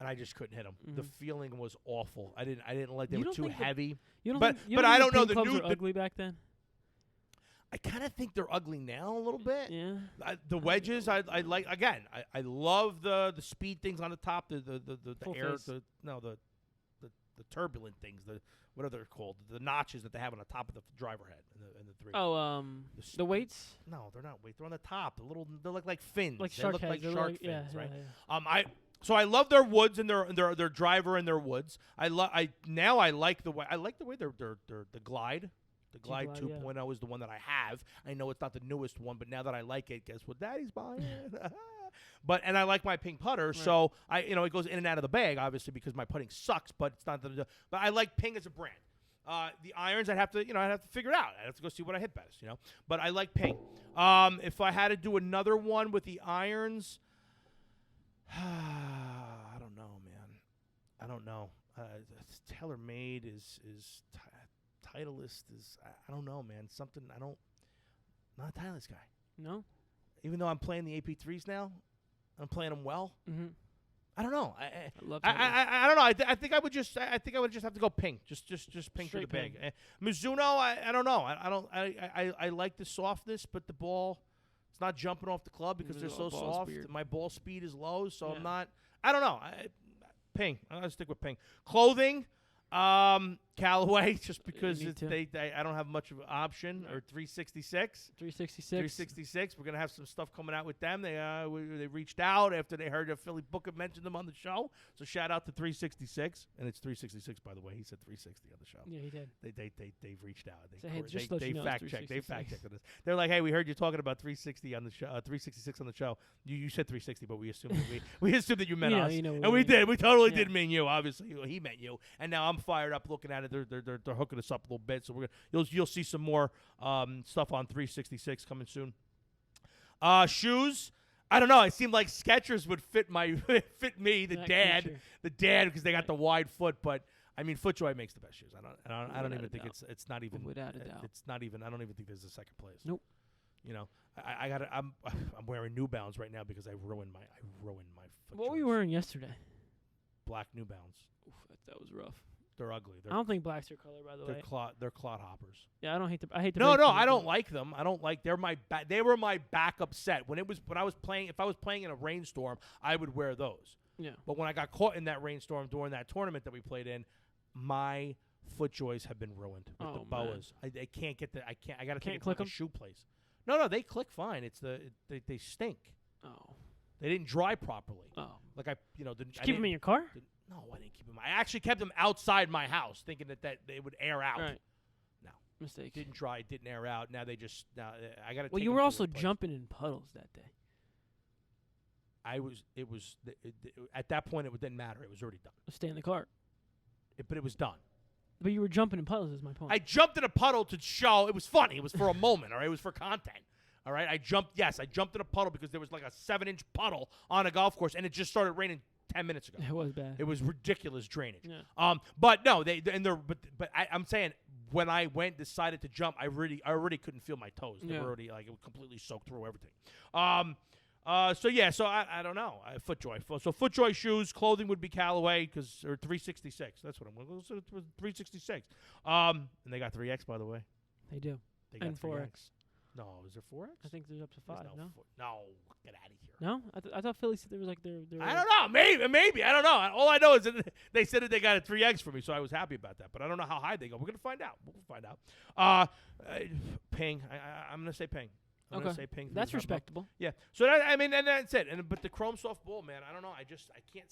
A: and I just couldn't hit them. The feeling was awful. I didn't like they were too heavy. But I don't know the new
B: were ugly back then.
A: I kind of think they're ugly now a little bit.
B: Yeah.
A: The wedges, I like. Again, I love the speed things on the top. The air,
B: face.
A: the turbulent things. What are they called? The notches that they have on the top of the driver head and the three.
B: Oh, the weights.
A: No, they're not weights. They're on the top. They look like fins.
B: Like
A: they
B: shark
A: look
B: heads.
A: like shark fins,
B: yeah,
A: right?
B: Yeah.
A: So I love their woods and their driver and their woods. I like the way they're the glide. The Glide 2.0 is the one that I have. I know it's not the newest one, but now that I like it, guess what Daddy's buying? And I like my Ping putter, right. So it goes in and out of the bag, obviously, because my putting sucks, but it's not but I like Ping as a brand. The irons, I'd have to figure it out. I'd have to go see what I hit best, But I like Ping. If I had to do another one with the irons, I don't know, man. I don't know. TaylorMade is Titleist is, I don't know, man. Something not a Titleist guy.
B: No?
A: Even though I'm playing the AP3s now, I'm playing them well.
B: Mm-hmm.
A: I don't know.
B: I love
A: I don't know. I think I would just have to go Ping. Just Ping for the bag. Mizuno, I don't know. I like the softness, but the ball, it's not jumping off the club because they're so soft. My ball speed is low, so I'm not. I don't know. Ping. I'm gonna stick with Ping. Clothing. Callaway, just because I don't have much of an option, or 366. 366. We're gonna have some stuff coming out with them. They reached out after they heard Philly Booker mention them on the show. So shout out to 366, and it's 366 by the way. He said 360 on the show.
B: Yeah, he did.
A: They've reached out.
B: They
A: fact checked. They fact checked us. They're like, hey, we heard you talking about 360 on the show, 366 on the show. You said 360, but we assumed that we assumed that you meant us, and we did. We totally did mean you. Obviously, he meant you. And now I'm fired up looking at it. They're hooking us up a little bit, so you'll see some more stuff on 366 coming soon. Shoes, I don't know. It seemed like Skechers would fit me, the dad, because they got the wide foot. But I mean, FootJoy makes the best shoes. I don't even think it's not even
B: without a doubt.
A: It's not even. I don't even think there's a second place.
B: Nope.
A: I'm wearing New Balance right now because I ruined my foot.
B: What were you wearing yesterday?
A: Black New Balance.
B: Oof, that was rough.
A: They're ugly.
B: I don't think black's your color, by the way.
A: They're clod hoppers.
B: Yeah, I hate the.
A: No, I don't like them. I don't like. They were my backup set when I was playing. If I was playing in a rainstorm, I would wear those.
B: Yeah.
A: But when I got caught in that rainstorm during that tournament that we played in, my FootJoys have been ruined with the boas. I can't get the. I got to take it to a shoe place. No, they click fine. It's they stink.
B: Oh.
A: They didn't dry properly.
B: Oh.
A: Like
B: Did you keep them in your car?
A: No, I didn't keep them. I actually kept them outside my house, thinking that they would air out.
B: Right.
A: No,
B: mistake.
A: Didn't dry, didn't air out. Now I got to.
B: Well, you were also jumping in puddles that day.
A: At that point it didn't matter. It was already done.
B: Stay in the car.
A: But it was done.
B: But you were jumping in puddles, is my point.
A: I jumped in a puddle to show. It was funny. It was for a moment. All right. It was for content. All right. I jumped in a puddle because there was like a 7-inch puddle on a golf course, and it just started raining 10 minutes ago.
B: It was bad.
A: It was ridiculous drainage.
B: Yeah.
A: But no, I'm saying when I decided to jump, I already couldn't feel my toes. They were already like it was completely soaked through everything. So I don't know. FootJoy. So FootJoy shoes, clothing would be Callaway or 366. That's what I'm going to go. 366. And they got 3X by the way.
B: They do.
A: They got
B: and
A: 3X.
B: 4X.
A: No, is there 4X?
B: I think there's up to 5. No,
A: get out of here.
B: No, I thought Philly said there was like there.
A: I don't know. Maybe I don't know. All I know is that they said that they got a 3X for me, so I was happy about that. But I don't know how high they go. We're gonna find out. Ping. I'm gonna say Ping. I'm gonna say Ping.
B: That's respectable.
A: Yeah. So and that's it. But the chrome soft ball, man, I don't know. I can't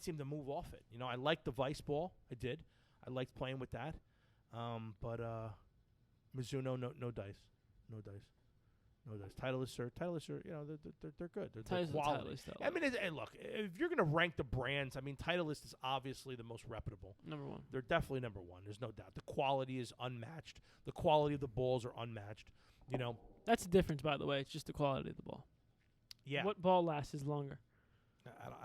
A: seem to move off it. I liked the Vice ball. I did. I liked playing with that. But Mizuno, no dice. No dice. No dice. Titleists are they're good. They're
B: Titleist is
A: quality.
B: Titleist, though.
A: I mean, look, if you're gonna rank the brands, I mean, Titleist is obviously the most reputable.
B: Number one.
A: They're definitely number one. There's no doubt. The quality is unmatched. The quality of the balls are unmatched. You know.
B: That's the difference, by the way. It's just the quality of the ball.
A: Yeah.
B: What ball lasts longer?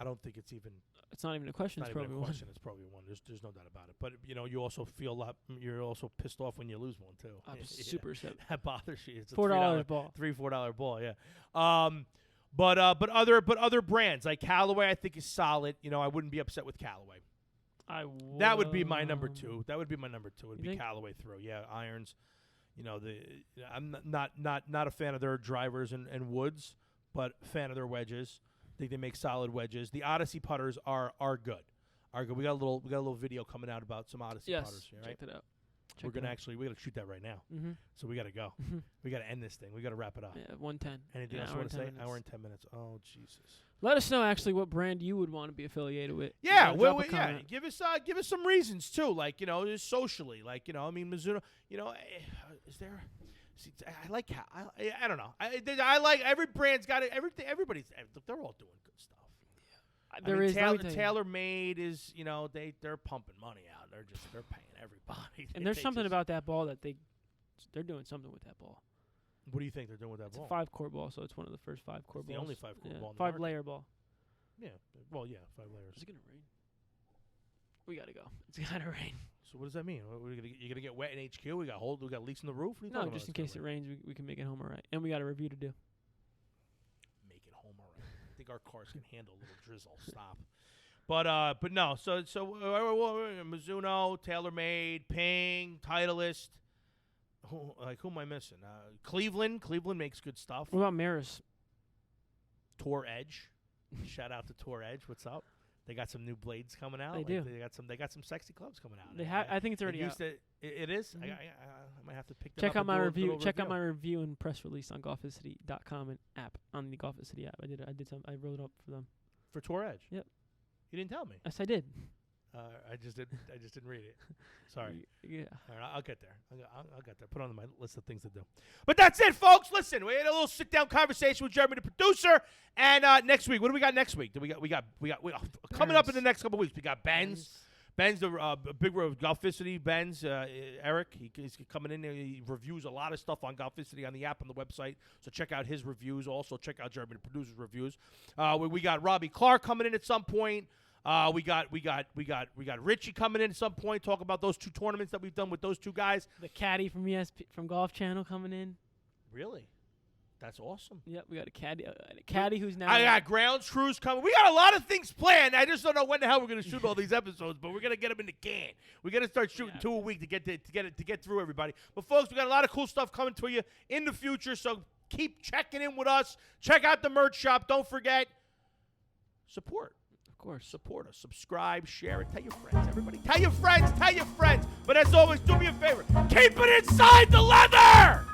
A: I don't think it's even.
B: It's not even a question.
A: It's
B: It's
A: not even
B: probably
A: a question. It's probably one. There's no doubt about it. But you also feel a lot. You're also pissed off when you lose one too.
B: I'm super upset.
A: That bothers you. It's a
B: $4 ball.
A: $4 ball. Yeah. But other brands like Callaway, I think is solid. I wouldn't be upset with Callaway. That would be my number two. It would be Callaway throw. Yeah, irons. I'm not a fan of their drivers and woods, but a fan of their wedges. I think they make solid wedges. The Odyssey putters are good. We got a little video coming out about some Odyssey putters. Right?
B: Check it out.
A: We're gonna shoot that right now.
B: Mm-hmm.
A: So we gotta go. We gotta end this thing. We gotta wrap it up.
B: Yeah, 1:10.
A: Anything else you want to say? Hour and 10 minutes. Oh Jesus.
B: Let us know actually what brand you would want to be affiliated with.
A: Yeah, give us some reasons too. Like socially. Like I mean Mizuno. Is there? See, I like I don't know. I like every brand's got it. Everything. They're all doing good stuff. TaylorMade is they're pumping money out. They're paying everybody.
B: And there's something about that ball that they're doing something with that ball.
A: What do you think they're doing with that ball?
B: It's a 5-core ball, so it's one of the first 5-core balls.
A: The only 5-core ball.
B: 5-layer ball.
A: Yeah. Well, yeah, 5 layers.
B: Is it gonna rain? We gotta go. It's gonna rain.
A: So what does that mean? You're gonna get wet in HQ? We got leaks in the roof?
B: No, just in case it rains, we can make it home all right. And we got a review to do.
A: Make it home all right. I think our cars can handle a little drizzle. Stop. But no. So Mizuno, TaylorMade, Ping, Titleist. Who am I missing? Cleveland. Cleveland makes good stuff.
B: What about Maris?
A: Tour Edge. Shout out to Tour Edge. What's up? They got some new blades coming out.
B: They do.
A: They got some sexy clubs coming out.
B: I think it's already out.
A: It is.
B: Mm-hmm.
A: I might have to pick them
B: Check
A: up
B: out my review. Check
A: review.
B: out my review and press release on golficity.com and app on the Golficity app. I wrote up for them.
A: For Tour Edge.
B: Yep.
A: You didn't tell me.
B: Yes, I did.
A: I just didn't read it. Sorry.
B: Yeah.
A: All right, I'll get there. I'll get there. Put it on my list of things to do. But that's it, folks. Listen, we had a little sit-down conversation with Jeremy, the producer. And next week, what do we got next week? We got coming up in the next couple of weeks. We got Ben's, the big Golficity. Ben's, Eric. He's coming in. He reviews a lot of stuff on Golficity on the app on the website. So check out his reviews. Also check out Jeremy, the producer's reviews. We got Robbie Clark coming in at some point. We got Richie coming in at some point. Talk about those 2 tournaments that we've done with those 2 guys.
B: The caddy from from Golf Channel coming in.
A: Really? That's awesome.
B: Yep, we got a caddy who's now.
A: I got grounds crews coming. We got a lot of things planned. I just don't know when the hell we're going to shoot all these episodes, but we're going to get them in the can. We got to start shooting 2 a week to get through everybody. But folks, we got a lot of cool stuff coming to you in the future. So keep checking in with us. Check out the merch shop. Don't forget support.
B: Of course.
A: Support us. Subscribe, share it. Tell your friends. Everybody, tell your friends. But as always, do me a favor. Keep it inside the leather!